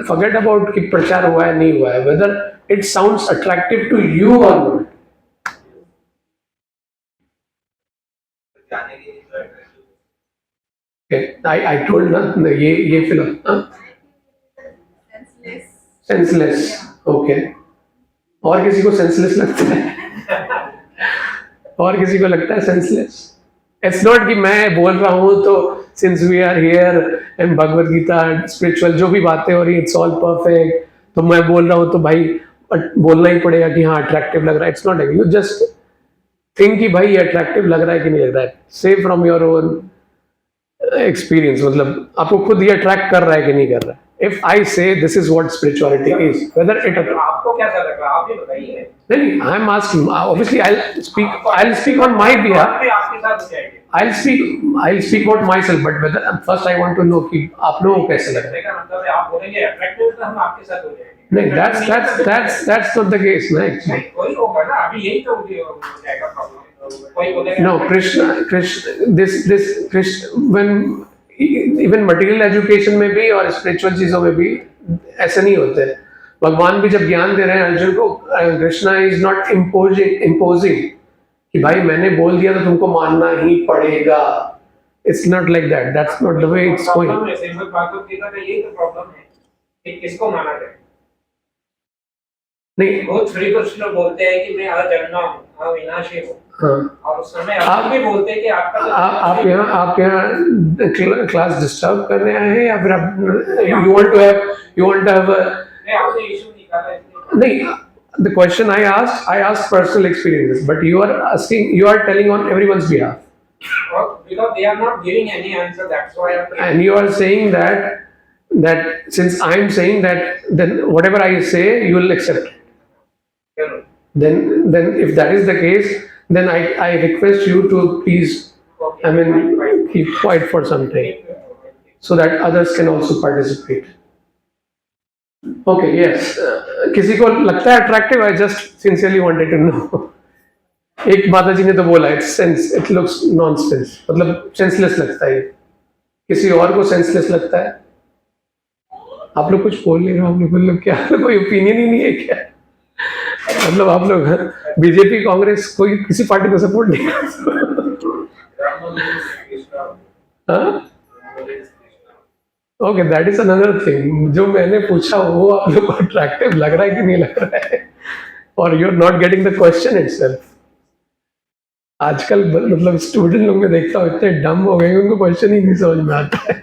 forget about कि प्रचार हुआ है नहीं हुआ है, whether it sounds attractive to you or not. Okay, I told ना ये सेंसलेस, ओके, और किसी को सेंसलेस लगता है? और किसी को लगता है सेंसलेस? इट्स नॉट कि मैं बोल रहा हूँ तो since we are here and Bhagavad Gita spiritual जो भी बातें हो रही इट्स ऑल परफेक्ट, तो मैं बोल रहा हूँ तो भाई बोलना ही पड़ेगा कि हाँ अट्रैक्टिव लग रहा है। It's not like, you just think कि भाई ये अट्रैक्टिव लग रहा है कि नहीं लग रहा है, से फ्रॉम योर ओन एक्सपीरियंस, मतलब आपको खुद ये अट्रैक्ट कर रहा है कि नहीं कर रहा है। इफ आई से this is what spirituality is, whether it, आपको कैसा लग रहा है, आप ही बताइए। नहीं, I am asking, obviously I'll speak on my behalf, आपके साथ हो जाएगी। I'll speak about myself, but whether first I want to know कि आप लोगों को कैसे लग रहा है। का मतलब है आप बोलेंगे अट्रैक्टिव, तो हम आपके साथ हो जाएंगे। नहीं, that's not the case, ना actually. कोई होगा ना, अभी यही तो हो जाएगा प्रॉब्लम। कोई बोलेगा No, Krishna, this when even material education में भी और spiritual चीजों में भी ऐसा नहीं होता है। भगवान भी जब ज्ञान दे रहे हैं अर्जुन को, कृष्णा इज नॉट imposing कि भाई मैंने बोल दिया तो तुमको मानना ही पड़ेगा। It's not like that. That's not the way it's going. Shrimad Bhagavat Gita का यही तो प्रॉब्लम है कि किसको माना जाए। नहीं, बहुत श्री कृष्ण बोलते हैं कि मैं अजन्मा हूँ, अविनाशी हूँ, हाँ, और उस समय आप भी बोलते हैं कि आपका आप यहाँ क्लास डिस्टर्ब करने आए हैं या फिर आप यू वांट टू हैव आपने इशू निकाला इसलिए नहीं, the question I asked personal experiences, but you are telling on everyone's behalf, because they are not giving any answer, that's why and you are saying that that since I'm saying that, then whatever I say, you will accept it. जरूर Then if that is the case, then I request you to please, I mean, keep quiet for some time so that others can also participate. Okay, yes. किसी को लगता है attractive? I just sincerely wanted to know. एक माता जी ने तो बोला it looks nonsense, मतलब senseless लगता है ये. किसी और को senseless लगता है? आप लोग कुछ बोल नहीं रहे हो, आप लोग मतलब क्या कोई ओपिनियन ही नहीं है क्या? मतलब आप लोग बीजेपी कांग्रेस कोई किसी पार्टी को सपोर्ट नहीं करते? Okay, that is another thing. जो मैंने पूछा वो आप लोग को अट्रैक्टिव लग रहा है कि नहीं लग रहा है, और you are not getting the question itself. आजकल मतलब स्टूडेंट लोग में देखता हूँ इतने डम हो गए उनको क्वेश्चन ही नहीं समझ में आता है.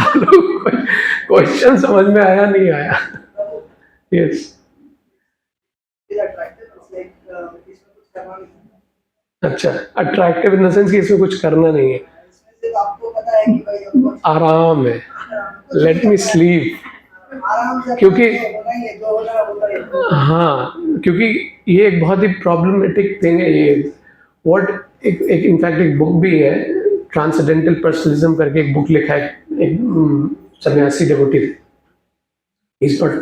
आप लोग क्वेश्चन समझ में आया नहीं आया? यस. अच्छा, अट्रैक्टिव इन द सेंस कि इसमें कुछ करना नहीं है, आपको पता है कि भाई हमको आराम है, लेट मी स्लीप. आराम से क्योंकि होना ही है, जो होना है होगा ही. हाँ, क्योंकि ये एक बहुत ही प्रॉब्लमेटिक थिंग है ये. व्हाट एक इनफैक्ट एक बुक भी है, ट्रांसेंडेंटल पर्सनलिज्म करके एक बुक लिखा है एक सन्यासी डिवोटी. Is not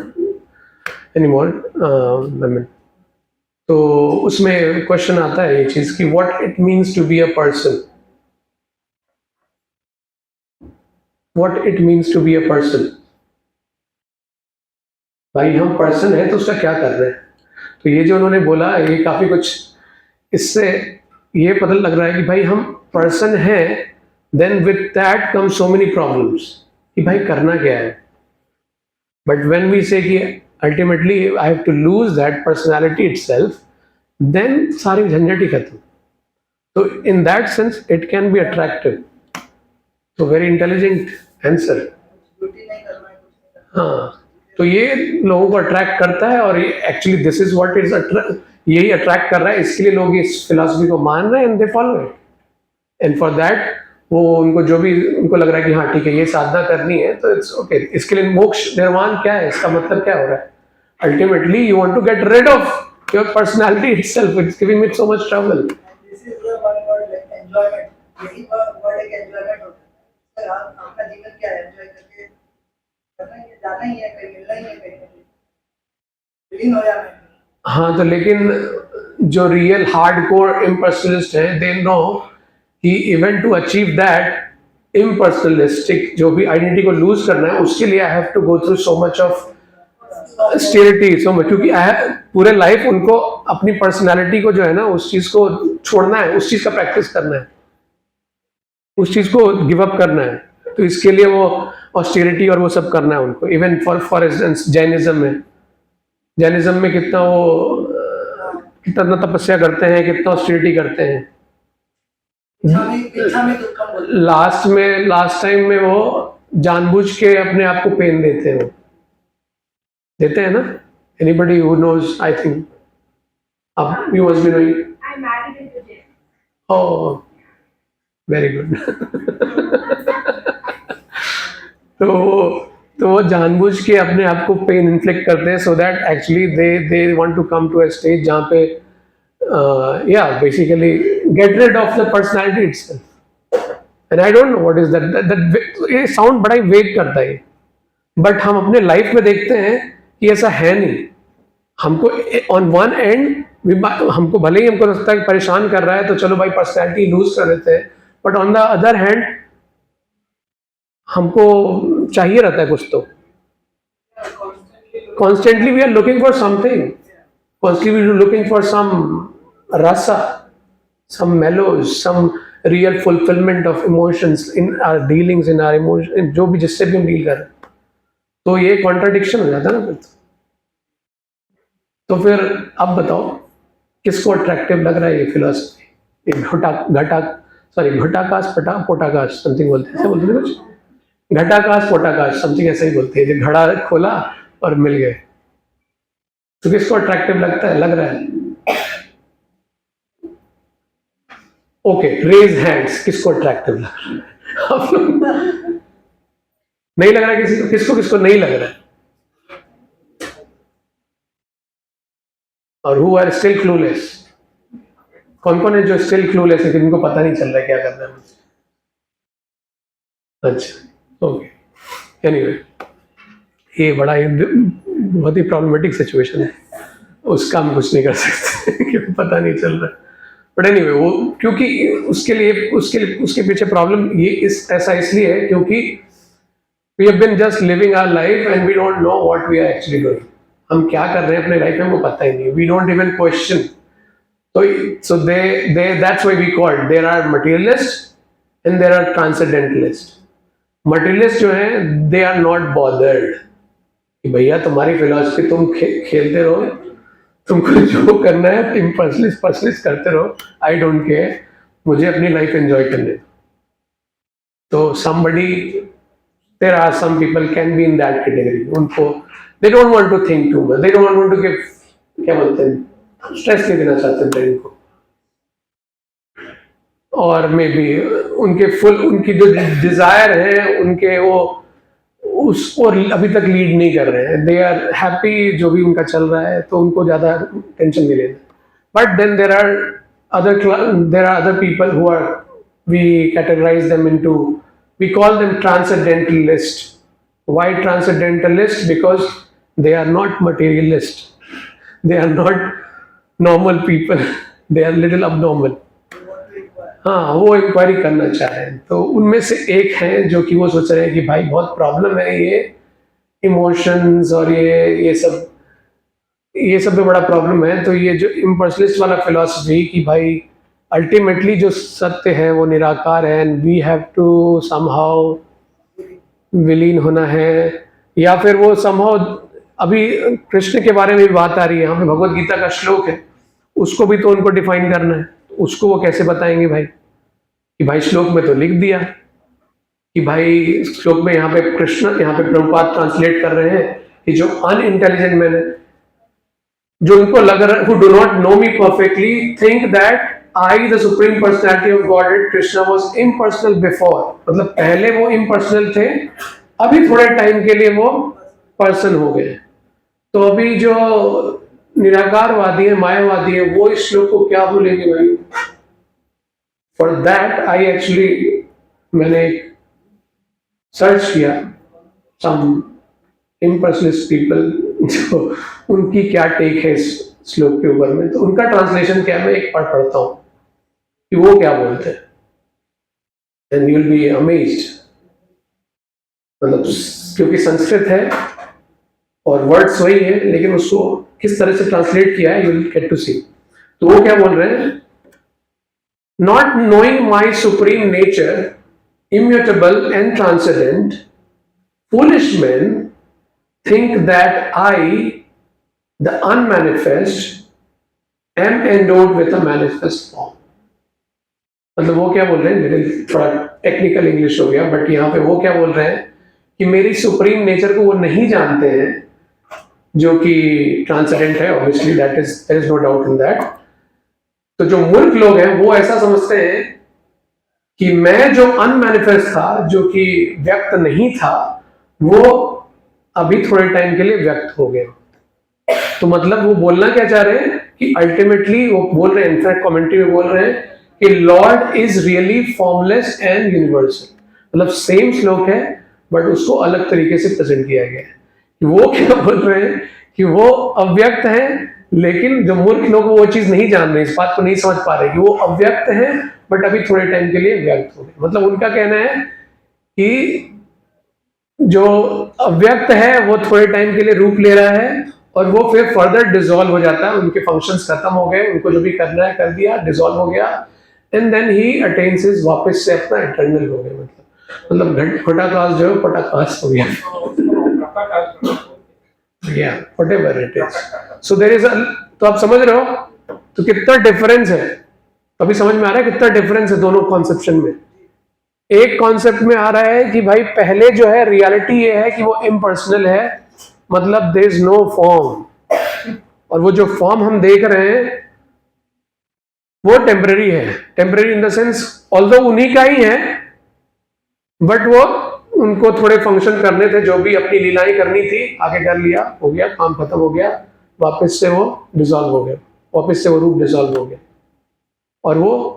anymore. तो उसमें क्वेश्चन आता है ये चीज कि what it means to be a person. What it means to be a person. भाई हम पर्सन है तो उसका क्या कर रहे हैं? तो ये जो उन्होंने बोला ये काफी कुछ, इससे ये पता लग रहा है कि भाई हम पर्सन हैं, then with that come so many problems कि भाई करना क्या है. बट व्हेन वी से कि ultimately I have to lose that personality itself, then सारी झंझट ही खत्म. तो in that sense it can be attractive. तो वेरी इंटेलिजेंट आंसर. ड्यूटी नहीं करना है, कुछ नहीं करना. हाँ, तो ये लोगों को अट्रैक्ट करता है, और ये actually this is what is यही अट्रैक्ट कर रहा है, इसके लिए लोग इस फिलॉसफी को मान रहे हैं and they follow it. And for that वो उनको जो भी उनको लग रहा है कि हाँ ठीक है ये साधना करनी है तो इट्स ओके. इसके लिए मोक्ष निर्वाण क्या है, इसका मतलब क्या हो रहा है? Ultimately you want to get rid of your personality itself. It's giving me so much trouble. This is the one word like enjoyment. यही वर्ड एक एंजॉयमेंट होता है. तो आपका जीवन क्या है? एंजॉय करके करना ही है, जाना ही है, कहीं मिलना ही है, कहीं विलीन हो जाना है. हाँ, तो लेकिन जो रियल हार्डकोर इम्पर्सनलिस्ट हैं दे नो कि even to achieve that impersonalistic जो भी आइडेंटिटी को लूज करना है, उसके लिए I have to go through so much of austerity, so much. क्योंकि पूरे लाइफ उनको अपनी पर्सनालिटी को जो है ना उस चीज को छोड़ना है, उस चीज का प्रैक्टिस करना है, उस चीज को गिव अप करना है. तो इसके लिए वो ऑस्टेरिटी और वो सब करना है उनको. इवन फॉर इंस्टेंस जैनिज्म में कितना वो कितना तपस्या करते हैं, कितना ऑस्टेरिटी करते हैं. इच्छा में दुखम बोलते लास्ट टाइम में वो जानबूझ के अपने आप को पेन देते हैं, वो देते हैं ना. Anybody who knows, I think अब you must be knowing. I married into jail. Oh, very good. तो वो जानबूझ के अपने आप को पेन इन्फ्लिक्ट करते हैं so that actually they want to come to a stage जहाँ पे या basically get rid of the personality itself. And I don't know what is that. ये साउंड बड़ा ही वेग करता है, बट हम अपने लाइफ में देखते हैं कि ऐसा है नहीं. हमको ऑन वन एंड हमको भले ही हमको लगता है परेशान कर रहा है तो चलो भाई पर्सनैलिटी लूज कर देते हैं, but on the other hand हमको चाहिए रहता है कुछ. तो constantly we are looking for something, constantly we are looking for some रसा, some mellows, some real fulfilment of emotions in our dealings, in our emotion, जो भी जिससे भी हम डील कर रहे हैं. तो ये कॉन्ट्राडिक्शन हो जाता है ना फिर. तो फिर अब बताओ किसको अट्रैक्टिव लग रहा है ये फिलॉसफी? ये घटाकाश पोटाकाश समथिंग बोलते हैं, बोलते हैं कुछ घटाकाश पोटाकाश समथिंग ऐसा ही बोलते हैं. जो घड़ा खोला और मिल गए, तो किसको अट्रैक्टिव लगता है, लग रहा है? ओके, रेज हैंड्स, किसको अट्रैक्टिव लग रहा है? नहीं लग रहा है किसी को? किसको किसको नहीं लग रहा है? और हु आर स्टिल क्लूलेस? कौन कौन है जो स्टिल क्लूलेस है, जिनको पता नहीं चल रहा है क्या करना है मुझे? अच्छा, ओके, एनीवे, ये बड़ा ही बहुत ही प्रॉब्लमेटिक सिचुएशन है, उसका हम कुछ नहीं कर सकते क्योंकि पता नहीं चल रहा है। बट एनीवे, वो क्योंकि उसके पीछे प्रॉब्लम ये ऐसा इसलिए है क्योंकि we have been just living our life and we don't know what we are actually doing. हम क्या कर रहे हैं अपने लाइफ में हमको पता ही नहीं, we don't even question. So that's why we call it, there are materialists and there are transcendentalists. Materialists जो हैं, they are not bothered कि भैया तुम्हारी फिलॉसफी तुम खेलते रहो, तुमको जो करना है तुम पर्सनलिस्ट करते रहो, आई डोंट केयर, मुझे अपनी लाइफ एंजॉय करने दो। तो somebody, there are some people can be in that category, उनको they don't want to think too much, they don't want to give, क्या बोलते हैं, स्ट्रेस नहीं देना चाहते ब्रेन को, और मे बी उनकी जो डिजायर है उनके वो उसको अभी तक लीड नहीं कर रहे हैं, दे आर हैप्पी जो भी उनका चल रहा है, तो उनको ज्यादा टेंशन नहीं लेना। But then there are other people who are, we categorise them into, we call them transcendentalist. Why transcendentalist? Because they are not materialist, they are not normal people, they are little abnormal. हाँ, वो inquiry करना चाह रहे हैं। तो उनमें से एक हैं जो कि वो सोच रहे हैं कि भाई बहुत प्रॉब्लम है ये इमोशंस और ये सब में बड़ा प्रॉब्लम है। तो ये जो इम्पर्सनलिस्ट वाला फिलॉसफी कि भाई अल्टीमेटली जो सत्य है वो निराकार है, and we have to somehow विलीन होना है, या फिर वो समहाउ, अभी कृष्ण के बारे में भी बात आ रही है, यहाँ पे भगवत गीता का श्लोक है, उसको भी तो उनको डिफाइन करना है, उसको वो कैसे बताएंगे भाई कि भाई श्लोक में तो लिख दिया कि भाई श्लोक में, यहाँ पे प्रभुपाद ट्रांसलेट कर रहे हैं कि जो अनइंटेलिजेंट मैन है, जो उनको लग रहा है, who do not know me perfectly, think that I, the supreme personality of Godhead, Krishna, was impersonal before. मतलब पहले वो impersonal थे, अभी थोड़े टाइम के लिए वो पर्सन हो गए। तो अभी जो निराकारवादी है, मायावादी है, वो इस श्लोक को क्या बोलेंगे भाई? फॉर दैट आई एक्चुअली, मैंने सर्च किया सम इम्पर्सनलिस्ट पीपल, जो उनकी क्या टेक है इस श्लोक के ऊपर में। तो उनका ट्रांसलेशन क्या है, मैं एक बार पढ़ता हूँ कि वो क्या बोलते हैं, and you will be amazed. मतलब क्योंकि संस्कृत है और वर्ड्स वही है, लेकिन उसको किस तरह से ट्रांसलेट किया है, यू विल गेट टू सी। तो वो क्या बोल रहे हैं, not knowing my supreme nature immutable and transcendent, foolish men think that I, the unmanifest, am endowed with a manifest form. मतलब वो क्या बोल रहे हैं, मेरे थोड़ा टेक्निकल इंग्लिश हो गया, बट यहाँ पे वो क्या बोल रहे हैं कि मेरी सुप्रीम नेचर को वो नहीं जानते हैं, जो कि ट्रांसेंडेंट है, obviously there is no doubt in that. तो जो मूर्ख लोग हैं वो ऐसा समझते हैं कि मैं जो अनमैनिफेस्ट था, जो कि व्यक्त नहीं था, वो अभी थोड़े टाइम के लिए व्यक्त हो गया। तो मतलब वो बोलना क्या चाह रहे हैं कि अल्टीमेटली वो बोल रहे हैं, इनफैक्ट कमेंट्री में बोल रहे हैं कि Lord is really formless and universal. मतलब सेम श्लोक है बट उसको अलग तरीके से प्रेजेंट किया गया है। कि वो क्या बोल रहे हैं कि वो अव्यक्त है, लेकिन जो मूर्ख लोग वो चीज नहीं जान रहे, इस बात को नहीं समझ पा रहे कि वो अव्यक्त है बट अभी थोड़े टाइम के लिए व्यक्त हो गए। मतलब उनका कहना है कि जो अव्यक्त है वो थोड़े टाइम के लिए रूप ले रहा है और वो फिर फर्दर डिसॉल्व हो जाता है, उनके फंक्शंस खत्म हो गए, उनको जो भी करना है कर दिया, डिसॉल्व हो गया, and then he attains his, वापस से अपना इटर्नल हो गया। मतलब घटाकाश जो है पटाकाश हो गया। Yeah, whatever it is. So there is a, तो आप समझ रहे हो तो कितना डिफरेंस है, अभी समझ में आ रहा है कितना डिफरेंस है दोनों कॉन्सेप्शन में। एक कॉन्सेप्ट में आ रहा है कि भाई पहले जो है रियलिटी ये है कि वो इम्पर्सनल है, मतलब देयर इज नो फॉर्म, और वो जो फॉर्म हम देख रहे हैं वो टेम्पररी है। Temporary in the sense although उन्हीं का ही है, बट वो उनको थोड़े फंक्शन करने थे, जो भी अपनी लीलाएं करनी थी आगे कर लिया, हो गया, काम खत्म हो गया, वापस से वो डिसॉल्व हो गया, वापस से वो रूप डिसॉल्व हो गया। और वो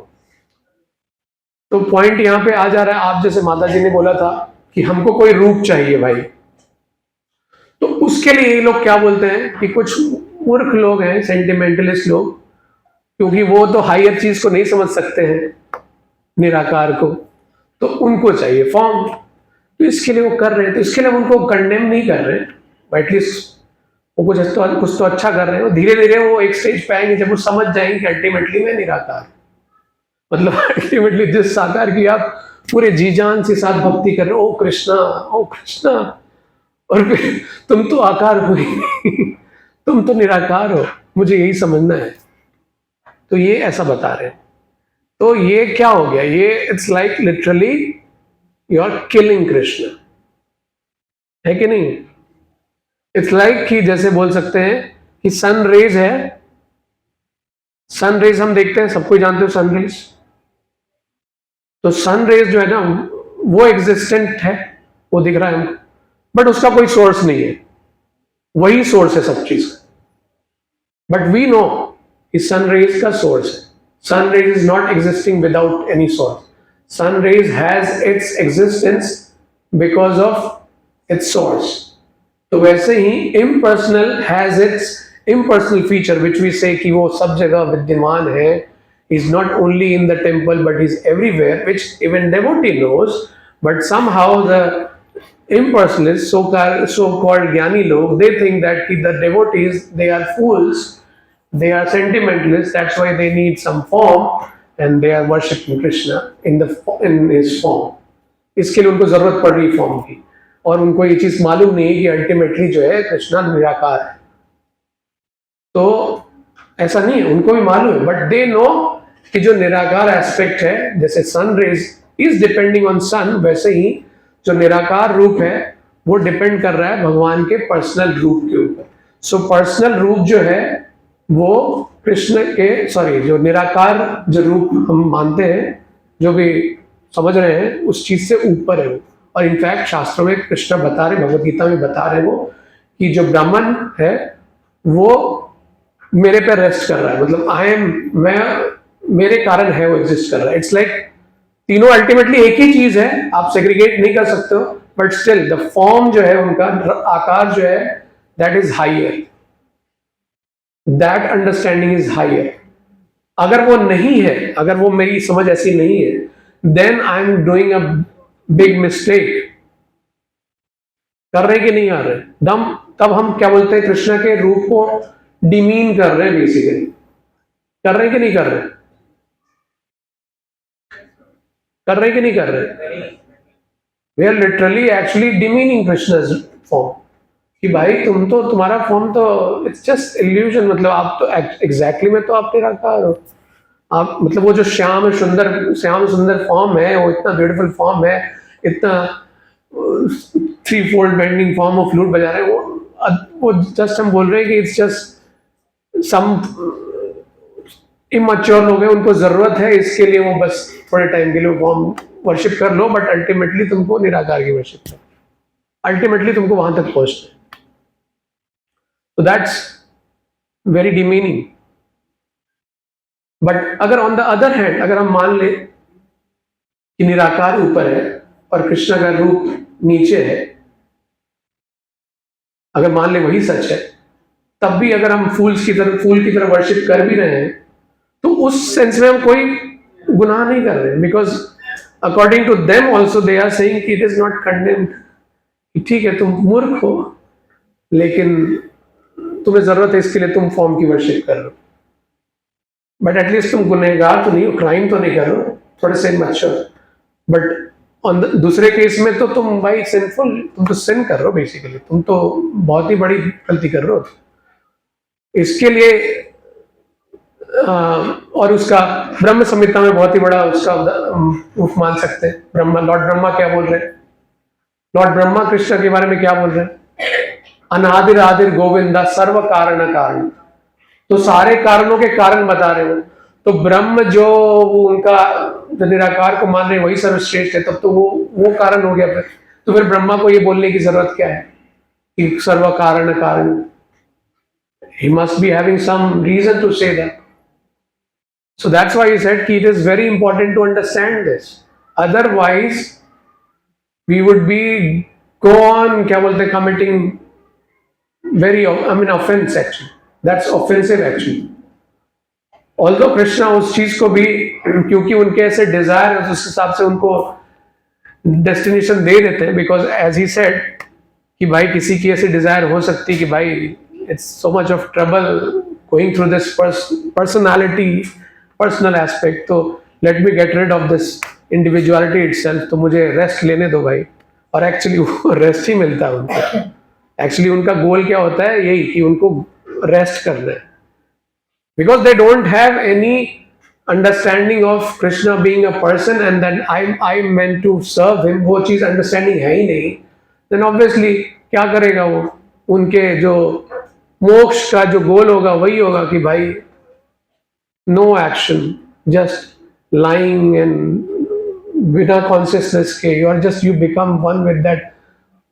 तो पॉइंट यहाँ पे आ जा रहा है, आप जैसे माता जी ने बोला था कि हमको कोई रूप चाहिए भाई, तो उसके लिए ये लोग क्या बोलते हैं कि कुछ मूर्ख लोग हैं, सेंटिमेंटलिस्ट लोग, क्योंकि वो तो हायर चीज को नहीं समझ सकते हैं, निराकार को, तो उनको चाहिए फॉर्म, तो इसके लिए वो कर रहे हैं। तो इसके लिए हम उनको कंडेम नहीं कर रहे, एटलीस्ट वो कुछ तो अच्छा कर रहे हैं। धीरे धीरे वो एक स्टेज पे आएंगे जब वो समझ जाएंगे कि अल्टीमेटली मैं निराकार, मतलब अल्टीमेटली जिस साकार की आप पूरे जी जान से साथ भक्ति कर रहे हो, ओ कृष्णा ओ कृष्णा, और फिर तुम तो आकार हो ही तुम तो निराकार हो, मुझे यही समझना है। तो ये ऐसा बता रहे हैं। तो ये क्या हो गया, ये it's like literally you are killing Krishna, है कि नहीं? इट्स लाइक कि जैसे बोल सकते हैं कि सन रेज है, सन रेज हम देखते हैं, सबको जानते हो सन रेज, तो सन रेज जो है ना वो एग्जिस्टेंट है, वो दिख रहा है हमको, बट उसका कोई सोर्स नहीं है, वही सोर्स है सब चीज का। बट वी नो कि सन रेज का सोर्स है, sun rays is not existing without any source, sun rays has its existence because of its source. तो वैसे ही impersonal has its impersonal feature which we say कि वो सब जगह विद्यमान है, is not only in the temple but is everywhere, which even devotee knows, but somehow the impersonalists, so-called jnani log, they think that the devotees, they are fools, they are sentimentalists, that's why they need some form and they are worshipping Krishna in his form. इसके लिए उनको जरूरत पड़ रही form की, और उनको ये चीज मालूम नहीं है कि अल्टीमेटली जो है कृष्णा निराकार है। तो ऐसा नहीं है, उनको भी मालूम है, बट दे नो कि जो निराकार एस्पेक्ट है, जैसे sun rays is depending on sun, वैसे ही जो निराकार रूप है वो डिपेंड कर रहा है भगवान के पर्सनल रूप के ऊपर। सो पर्सनल रूप जो है वो कृष्ण के, जो निराकार जो रूप हम मानते हैं, जो भी समझ रहे हैं, उस चीज से ऊपर है वो। और इनफैक्ट शास्त्रों में कृष्ण बता रहे, भगवत गीता में बता रहे वो कि जो ब्राह्मण है वो मेरे पे रेस्ट कर रहा है, मतलब मैं मेरे कारण है, वो एग्जिस्ट कर रहा है। इट्स लाइक तीनों अल्टीमेटली एक ही चीज है, आप सेग्रीगेट नहीं कर सकते हो, बट स्टिल द फॉर्म जो है उनका आकार जो है that is higher, that understanding is higher. अगर वो नहीं है, अगर वो मेरी समझ ऐसी नहीं है, then I am doing a big mistake. कर रहे कि नहीं आ रहे तब हम क्या बोलते हैं, कृष्ण के रूप को डिमीन कर रहे हैं, बेसिकली कर रहे कि नहीं कर रहे, कर रहे कि नहीं कर रहे, we are literally actually demeaning Krishna's form, कि भाई तुम तो, तुम्हारा फॉर्म तो इट्स जस्ट इल्यूजन, मतलब आप तो एग्जैक्टली में तो आप निराकार हो, आप मतलब वो जो श्याम सुंदर फॉर्म है, वो इतना ब्यूटीफुल फॉर्म है, इतना 3 fold bending form of flute बजा रहे हैं, वो जस्ट हम बोल रहे हैं कि इट्स जस्ट सम इमैच्योर लोग हैं, उनको जरूरत है इसके लिए, वो बस थोड़े टाइम के लिए फॉर्म वर्शिप कर लो, बट अल्टीमेटली तुमको निराकार की वर्शिप कर, अल्टीमेटली तुमको वहां तक पहुंचना है। तो दैट्स वेरी डिमीनिंग। बट अगर ऑन द अदर हैंड, अगर हम मान ले कि निराकार ऊपर है और कृष्ण का रूप नीचे है, अगर मान ले वही सच है, तब भी अगर हम फूल की तरह वर्शिप कर भी रहे हैं, तो उस सेंस में हम कोई गुनाह नहीं कर रहे, because according to them also they are saying कि इट इज नॉट कंडेम्ड। ठीक है, तुम मूर्ख हो, लेकिन तुम्हें जरूरत है, इसके लिए तुम फॉर्म की वर्शिप कर रहे हो, बट एटलीस्ट तुम गुनहगार तो नहीं हो, क्राइम तो नहीं कर रहे हो, थोड़े से मैच्योर। बट दूसरे केस में तो तुम भाई सिंफुल, तुम तो सिन कर रहे हो बेसिकली, तुम तो बहुत ही बड़ी गलती कर रहे हो। इसके लिए और उसका ब्रह्म संहिता में बहुत ही बड़ा उसका रूप मान सकते हैं। लॉर्ड ब्रह्मा क्या बोल रहे हैं, लॉर्ड ब्रह्मा कृष्ण के बारे में क्या बोल रहे हैं, अनादिर आदिर गोविंदा सर्व कारण कारण, तो सारे कारणों के कारण बता रहे हो। तो ब्रह्म जो उनका जो निराकार को मान रहे वही सर्वश्रेष्ठ है, तब तो वो कारण हो गया। फिर तो फिर ब्रह्मा को ये बोलने की जरूरत क्या है कि सर्व कारण कारण? He must be having some reason to say that. So that's why he said that it is very important to understand this. Otherwise, we would be go on क्या बोलते हैं, committing offense actually. That's offensive actually. Although Krishna उस चीज को भी क्योंकि उनके ऐसे desire है उस हिसाब से उनको destination दे देते हैं, because as he said कि भाई किसी की ऐसी desire हो सकती कि भाई it's so much of trouble going through this personal aspect, तो let me get rid of this individuality itself, तो मुझे रेस्ट लेने दो भाई. और एक्चुअली वो रेस्ट ही मिलता है उनको. एक्चुअली उनका गोल क्या होता है, यही कि उनको रेस्ट करना है, because they don't have any understanding of Krishna being a person and then I meant to serve him. वो चीज अंडरस्टैंडिंग है ही नहीं, देन ऑब्वियसली क्या करेगा वो? उनके जो मोक्ष का जो गोल होगा वही होगा कि भाई no action, just lying and बिना कॉन्शियसनेस के you become one with that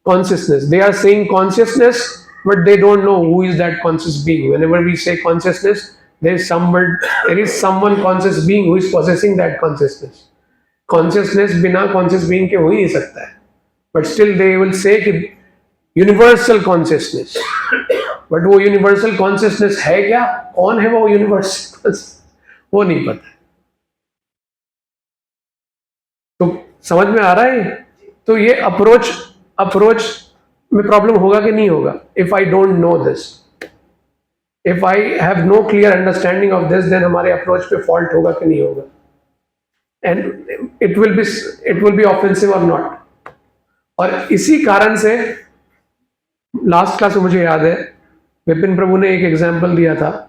consciousness. They are saying consciousness, but they don't know who is that conscious being. Whenever we say consciousness, there is someone conscious being who is possessing that consciousness. Consciousness बिना conscious being के हो ही नहीं सकता है, but still they will say कि universal consciousness. But वो universal consciousness है क्या? कौन है वो universal? वो नहीं पता. तो समझ में आ रहा है? तो ये अप्रोच में प्रॉब्लम होगा कि नहीं होगा? If I don't know this, if I have no clear understanding of this, then हमारे अप्रोच पे फॉल्ट होगा कि नहीं होगा? And it will be offensive और नॉट. और इसी कारण से लास्ट क्लास में मुझे याद है विपिन प्रभु ने एक एग्जाम्पल दिया था.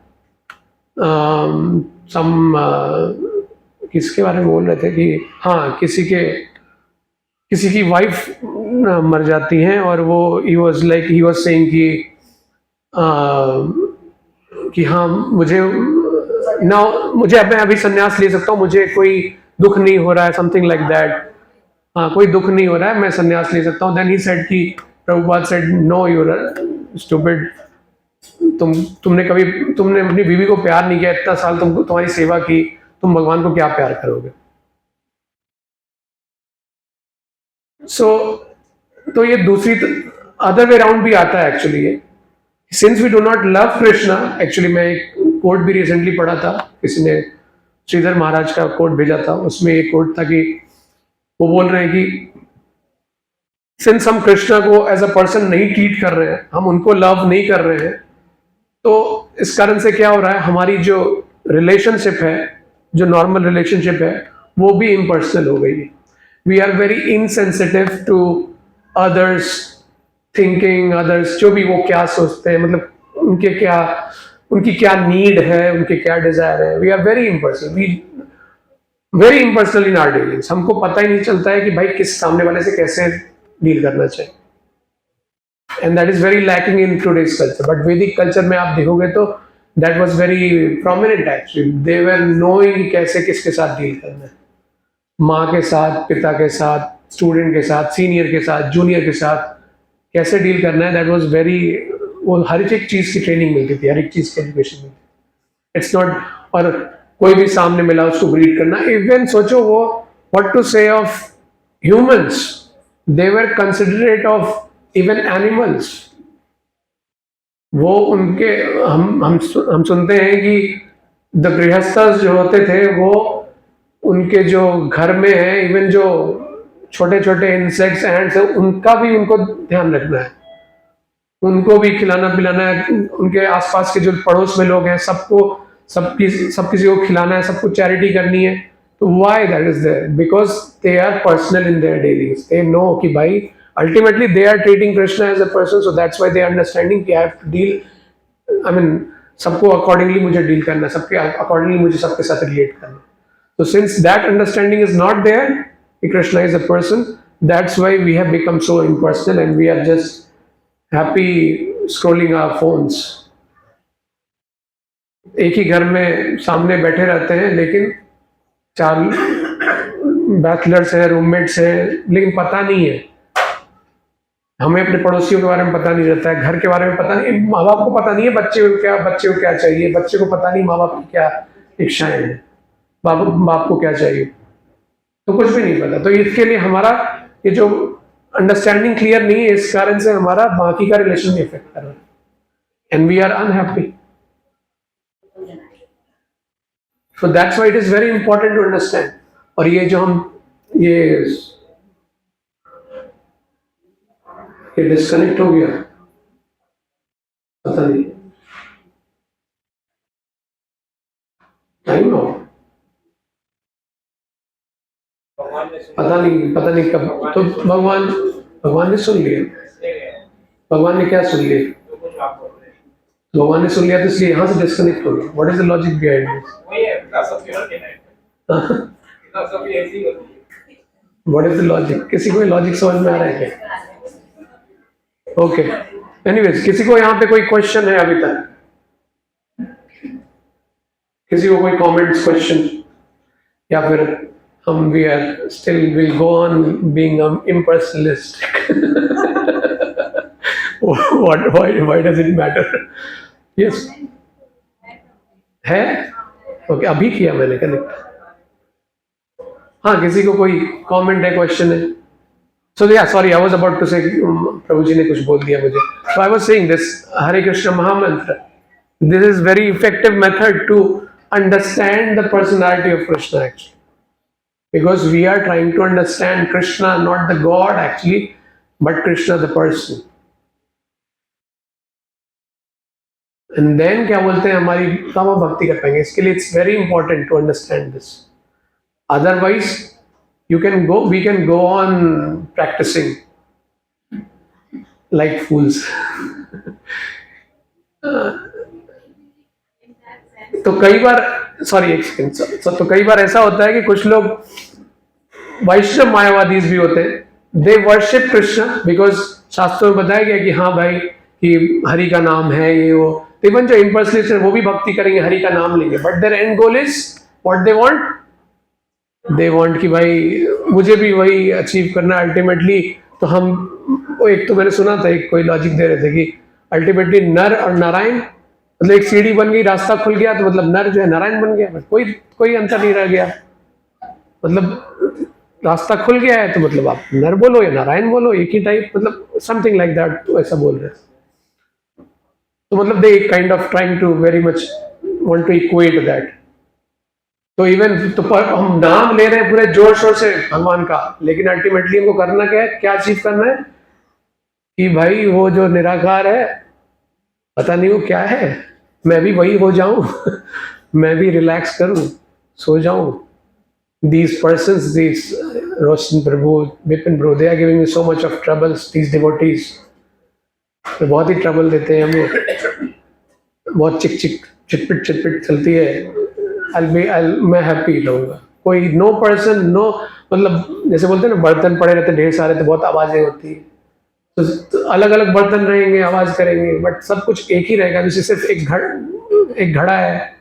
किसके बारे में बोल रहे थे कि हाँ, किसी की वाइफ मर जाती हैं और वो ही वाज सेइंग कि हाँ मुझे मैं अभी संन्यास ले सकता हूँ, मुझे कोई दुख नहीं हो रहा है, समथिंग लाइक दैट. हाँ, कोई दुख नहीं हो रहा है, मैं संन्यास ले सकता हूँ. देन ही सेड कि Prabhupada said no, you are stupid. तुमने अपनी बीवी को प्यार नहीं किया, इतना साल तुम्हारी सेवा की, तुम भगवान को क्या प्यार करोगे? तो ये दूसरी अदर वे राउंड भी आता है एक्चुअली. ये since we do not love Krishna, actually मैं एक कोट भी रिसेंटली पढ़ा था, किसी ने श्रीधर महाराज का कोट भेजा था. उसमें एक कोट था कि वो बोल रहे हैं कि सिंस हम कृष्णा को एज अ पर्सन नहीं ट्रीट कर रहे हैं, हम उनको लव नहीं कर रहे हैं, तो इस कारण से क्या हो रहा है, हमारी जो रिलेशनशिप है, जो नॉर्मल रिलेशनशिप है, वो भी इम्पर्सनल हो गई है. We are very insensitive to others thinking, others जो भी वो क्या सोचते हैं, मतलब उनकी क्या नीड है, उनके क्या डिजायर है. We are very impersonal, very impersonal in our dealings. हमको पता ही नहीं चलता है कि भाई किस सामने वाले से कैसे डील करना चाहिए. And that is very lacking in today's culture. But वैदिक कल्चर में आप देखोगे तो that was very prominent actually. They were knowing कैसे किसके साथ डील करना है, माँ के साथ, पिता के साथ, स्टूडेंट के साथ, सीनियर के साथ, जूनियर के साथ कैसे डील करना है. दैट वॉज वेरी, वो हर एक चीज़ की ट्रेनिंग मिलती थी, हर एक चीज़ की एजुकेशन मिलती थी. इट्स नॉट, और कोई भी सामने मिला उसको ग्रीट करना. इवन सोचो वो व्हाट टू से of humans, they were considerate of even animals. वो उनके हम सुनते हैं कि द गृहस्थस जो होते थे, वो उनके जो घर में है, इवन जो छोटे छोटे इंसेक्ट्स, एंड्स है, उनका भी उनको ध्यान रखना है, उनको भी खिलाना पिलाना है. उनके आसपास के जो पड़ोस में लोग हैं, सब किसी को खिलाना है, सबको चैरिटी करनी है. तो why that is there? Because they are personal in their dealings. They know कि भाई ultimately they are treating Krishna as a person, so that's why they are understanding कि I have to deal, I mean सबको accordingly मुझे deal करना, सबके accordingly मुझे सबके साथ रिलेट करना. So since that understanding is not there, Krishna is a person, that's why we have become so impersonal and we are just happy scrolling our phones. एक ही घर में सामने बैठे रहते हैं, लेकिन 4 बैचलर्स हैं, रूममेट्स हैं, लेकिन पता नहीं है हमें अपने पड़ोसियों के बारे में पता नहीं रहता है, घर के बारे में पता नहीं, माँ बाप को पता नहीं है बच्चे को क्या चाहिए, बच्चे को पता नहीं माँ बाप की क्या इच्छाएं हैं, बाप को क्या चाहिए, तो कुछ भी नहीं पता। तो इसके लिए हमारा ये जो अंडरस्टैंडिंग क्लियर नहीं है, इस कारण से हमारा बाकी का रिलेशन भी इफेक्ट कर रहा है and we are unhappy. So that's why it is very important to understand. और ये जो हम ये डिस्कनेक्ट हो गया, पता नहीं टाइम हो, पता नहीं कब। तो भगवान ने सुन लिया, भगवान ने क्या सुन लिया, भगवान ने सुन लिया तो इसलिए यहाँ से डिस्कनेक्ट हो गया। What is the logic behind this? What is the logic? किसी को लॉजिक समझ में आ रहा है क्या? ओके, एनीवेज, किसी को यहाँ पे कोई क्वेश्चन है अभी तक? किसी को कोई कमेंट्स, क्वेश्चन, या फिर हम we are still will go on being impersonalistic? why does it matter? Yes, है? ओके, अभी किया मैंने कनेक्ट। हाँ, किसी को कोई कमेंट है, क्वेश्चन है? So yeah, sorry, I was about to say, प्रभु जी ने कुछ बोल दिया मुझे। So I was saying this Hare Krishna Mahamantra. This is very effective method to understand the personality of Krishna actually, because we are trying to understand Krishna, not the God actually, but Krishna the person. And then क्या बोलते हैं, हमारी तब हम भक्ति कर पाएंगे। इसके लिए it's very important to understand this. Otherwise, we can go on practicing like fools. तो कई बार, सॉरी एक सेकंड, तो कई बार ऐसा होता है कि कुछ लोग वैष्णव मायावादीज भी होते हैं, दे वर्शिप कृष्ण बिकॉज शास्त्रों में बताया गया कि हाँ भाई कि हरि का नाम है ये वो। इवन जो इम्पर्सनेशन वो भी भक्ति करेंगे, हरि का नाम लेंगे, but there end goal is what they want, they want कि भाई मुझे भी वही अचीव करना अल्टीमेटली। तो हम वो एक तो मैंने सुना था, एक कोई लॉजिक दे रहे थे कि अल्टीमेटली नर और नारायण, मतलब एक सीढ़ी बन गई, रास्ता खुल गया, तो मतलब नर जो है नारायण बन गया, कोई अंतर नहीं रह गया। मतलब रास्ता खुल गया है तो मतलब आप नर बोलो या नारायण बोलो, एक ही टाइप, मतलब समथिंग लाइक दैट, तो ऐसा बोल रहे हैं। तो मतलब they kind of trying to very much want to equate that. तो इवन तो हम नाम ले रहे हैं पूरे जोर शोर से भगवान का, लेकिन अल्टीमेटली हमको करना क्या है, क्या अचीव करना है कि भाई वो जो निराकार है, पता नहीं वो क्या है, मैं भी वही हो जाऊं मैं भी रिलैक्स करूं, सो जाऊं। These persons, these Roshan Prabhu, Vipin Prabhu, they are giving me so much of troubles, these devotees. तो बहुत ही ट्रबल देते हैं हमें, बहुत चिटपिट चलती है। मैं हैप्पी रहूँगा। कोई नो पर्सन, नो, मतलब जैसे बोलते हैं ना, बर्तन पड़े रहते ढेर सारे तो बहुत आवाज़ें होती है, तो अलग अलग बर्तन रहेंगे, आवाज़ करेंगे, बट सब कुछ एक ही रहेगा। जैसे सिर्फ एक घड़ा है,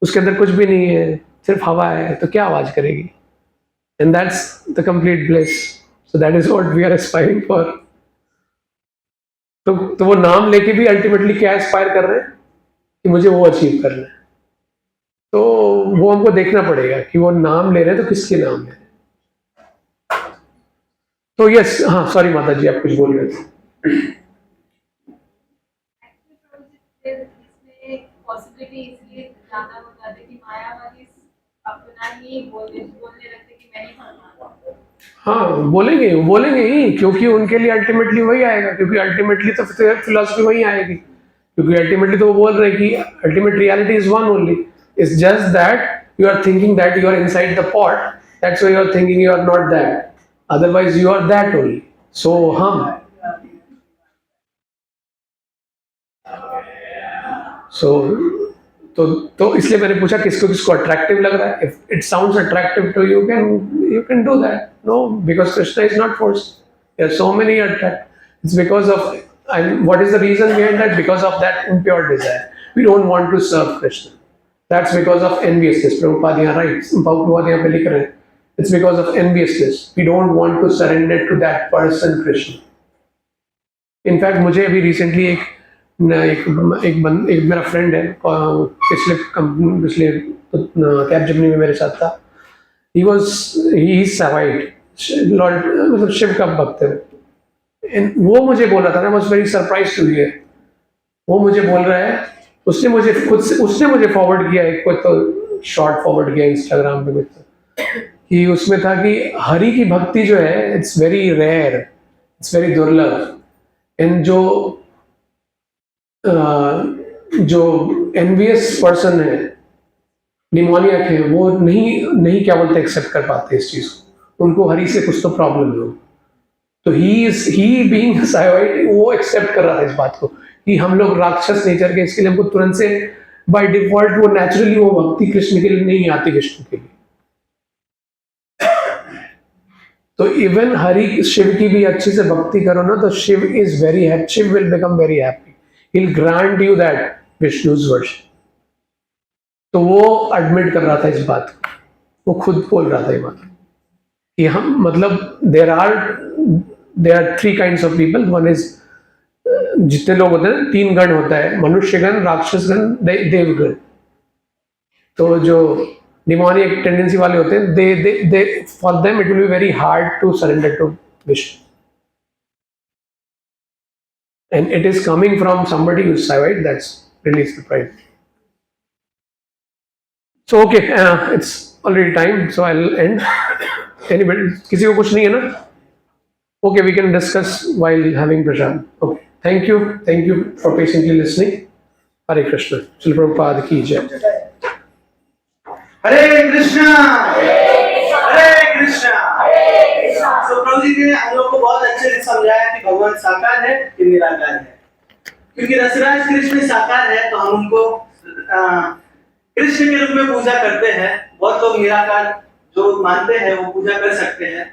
उसके अंदर कुछ भी नहीं है, सिर्फ हवा है, तो क्या आवाज़ करेगी? And that's the complete bliss. So that is what we are aspiring for. तो वो नाम लेके भी अल्टीमेटली क्या एस्पायर कर रहे हैं कि मुझे वो अचीव करना है। तो वो हमको देखना पड़ेगा कि वो नाम ले रहे हैं तो किसके नाम ले रहे हैं। तो यस, हाँ सॉरी माता जी, आप कुछ बोल रहे थे। पॉसिबिलिटी इसलिए ज्यादा हो जाता है कि मायावादी अपना ही बोलने लगते कि मैं ही भगवान। हाँ, बोलेंगे ही, क्योंकि उनके लिए अल्टीमेटली वही आएगा, क्योंकि अल्टीमेटली तो फिलॉसफी वही आएगी, क्योंकि अल्टीमेटली तो वो बोल रहे कि ultimate reality is one only. It's just that you are thinking that you are inside the pot, that's why you are thinking you are not that, otherwise you are that only. So हम तो इसलिए मैंने पूछा किसको attractive लग रहा है। If it sounds attractive to you can do that. No, because Krishna is not forced, there are so many attract, it's because of, and what is the reason behind that? Because of that impure desire. We don't want to serve Krishna. That's because of enviousness. Prabhupada यहाँ writes, Prabhupada यहाँ पे लिख रहे हैं, it's because of enviousness. We don't want to surrender to that person Krishna. In fact मुझे अभी recently एक मेरा फ्रेंड है, पिछले कैब जर्नी में मेरे साथ था। ही इज सवाइड, लॉर्ड मतलब शिव का भक्त है। वो मुझे बोल रहा था ना, I was very surprise to hear. वो मुझे बोल रहा है, उसने मुझे फॉरवर्ड किया, एक कोई तो शॉर्ट फॉरवर्ड किया इंस्टाग्राम पे कि उसमें था कि हरि की भक्ति जो है it's very rare, it's very दुर्लभ। एंड जो एनवियस पर्सन है, डिमोनियक है, वो नहीं क्या बोलते एक्सेप्ट कर पाते इस चीज को, उनको हरि से कुछ तो प्रॉब्लम है। तो ही बीइंग साइवाइट, वो एक्सेप्ट कर रहा था इस बात को कि हम लोग राक्षस नेचर के, इसके लिए हमको तुरंत से बाय डिफॉल्ट वो नेचुरली वो भक्ति कृष्ण के लिए नहीं आती, विष्णु के लिए। तो इवन हरि शिव की भी अच्छे से भक्ति करो ना, तो Shiv is very happy, Shiv will become very happy, he will grant you that Vishnu's worship. तो वो एडमिट कर रहा था इस बात को, वो खुद बोल रहा था ये बात कि हम मतलब there are 3 kinds of people. One is, जितने लोग होते हैं 3 गण होता है, मनुष्यगण, राक्षसगण, देवगण। तो जो डिमोनियक टेंडेंसी वाले होते हैं, they for them it will be very hard to surrender to Vishnu, and it is coming from somebody who is Saivite, that's really surprising. So okay, it's already time, so I'll end. Anybody, किसी को कुछ नहीं है ना? Okay, we can discuss while having prasad. Okay, thank you for patiently listening. Hare Krishna. Srila Prabhupada की जय. हरे कृष्णा हरे कृष्णा। तो प्रभु जी ने हम लोग को बहुत अच्छे से समझाया कि भगवान साकार है कि निराकार है। क्योंकि रसराज कृष्ण साकार है तो हम उनको कृष्ण के रूप में पूजा करते हैं। बहुत लोग निराकार जो मानते हैं वो पूजा कर सकते हैं,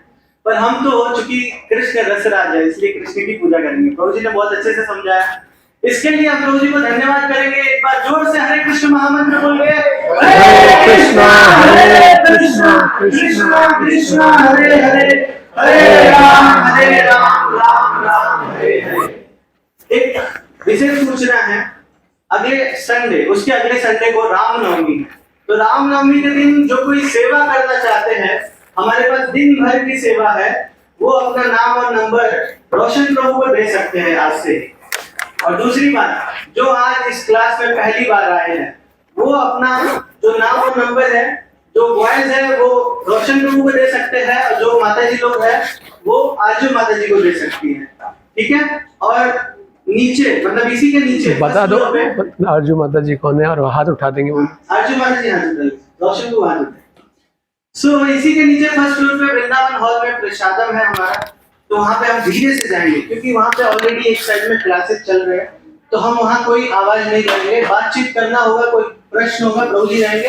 पर हम तो चूंकि कृष्ण रसराज है इसलिए कृष्ण की पूजा करेंगे। प्रभु जी ने बहुत अच्छे से समझाया, इसके लिए हम प्रभु जी को धन्यवाद करेंगे। एक बार जोर से हरे कृष्ण महामंत्र बोल के हरे कृष्णा कृष्णा कृष्णा हरे हरे, हरे राम राम राम हरे हरे। एक विशेष सूचना है, अगले संडे, उसके अगले संडे को रामनवमी है। तो रामनवमी के दिन जो कोई सेवा करना चाहते हैं, हमारे पास दिन भर की सेवा है, वो अपना नाम और नंबर रोशन प्रभु को दे सकते हैं आज से। और दूसरी बात, जो आज इस क्लास में पहली बार आए हैं, वो अपना जो नाम और नंबर है, जो बॉयज है वो रोशन प्रभु को दे सकते हैं, और जो माताजी लोग हैं वो आजू माताजी को दे सकती हैं। ठीक है? और नीचे मतलब इसी के नीचे बता दो आरजू माता जी कौन है, और हाथ उठा देंगे वो। आरजू माता जी हाथ उठाइए, रोशन को हाथ उठाइए। सो इसी के नीचे फर्स्ट फ्लोर पे वृंदावन हॉल में प्रसादम है हमारा, तो वहाँ पे हम धीरे से जाएंगे क्योंकि वहाँ पे ऑलरेडी एक साइड में क्लासेस चल रहे हैं, तो हम वहाँ कोई आवाज नहीं करेंगे। बातचीत करना होगा, कोई प्रश्न होगा, प्रभु जी रहेंगे,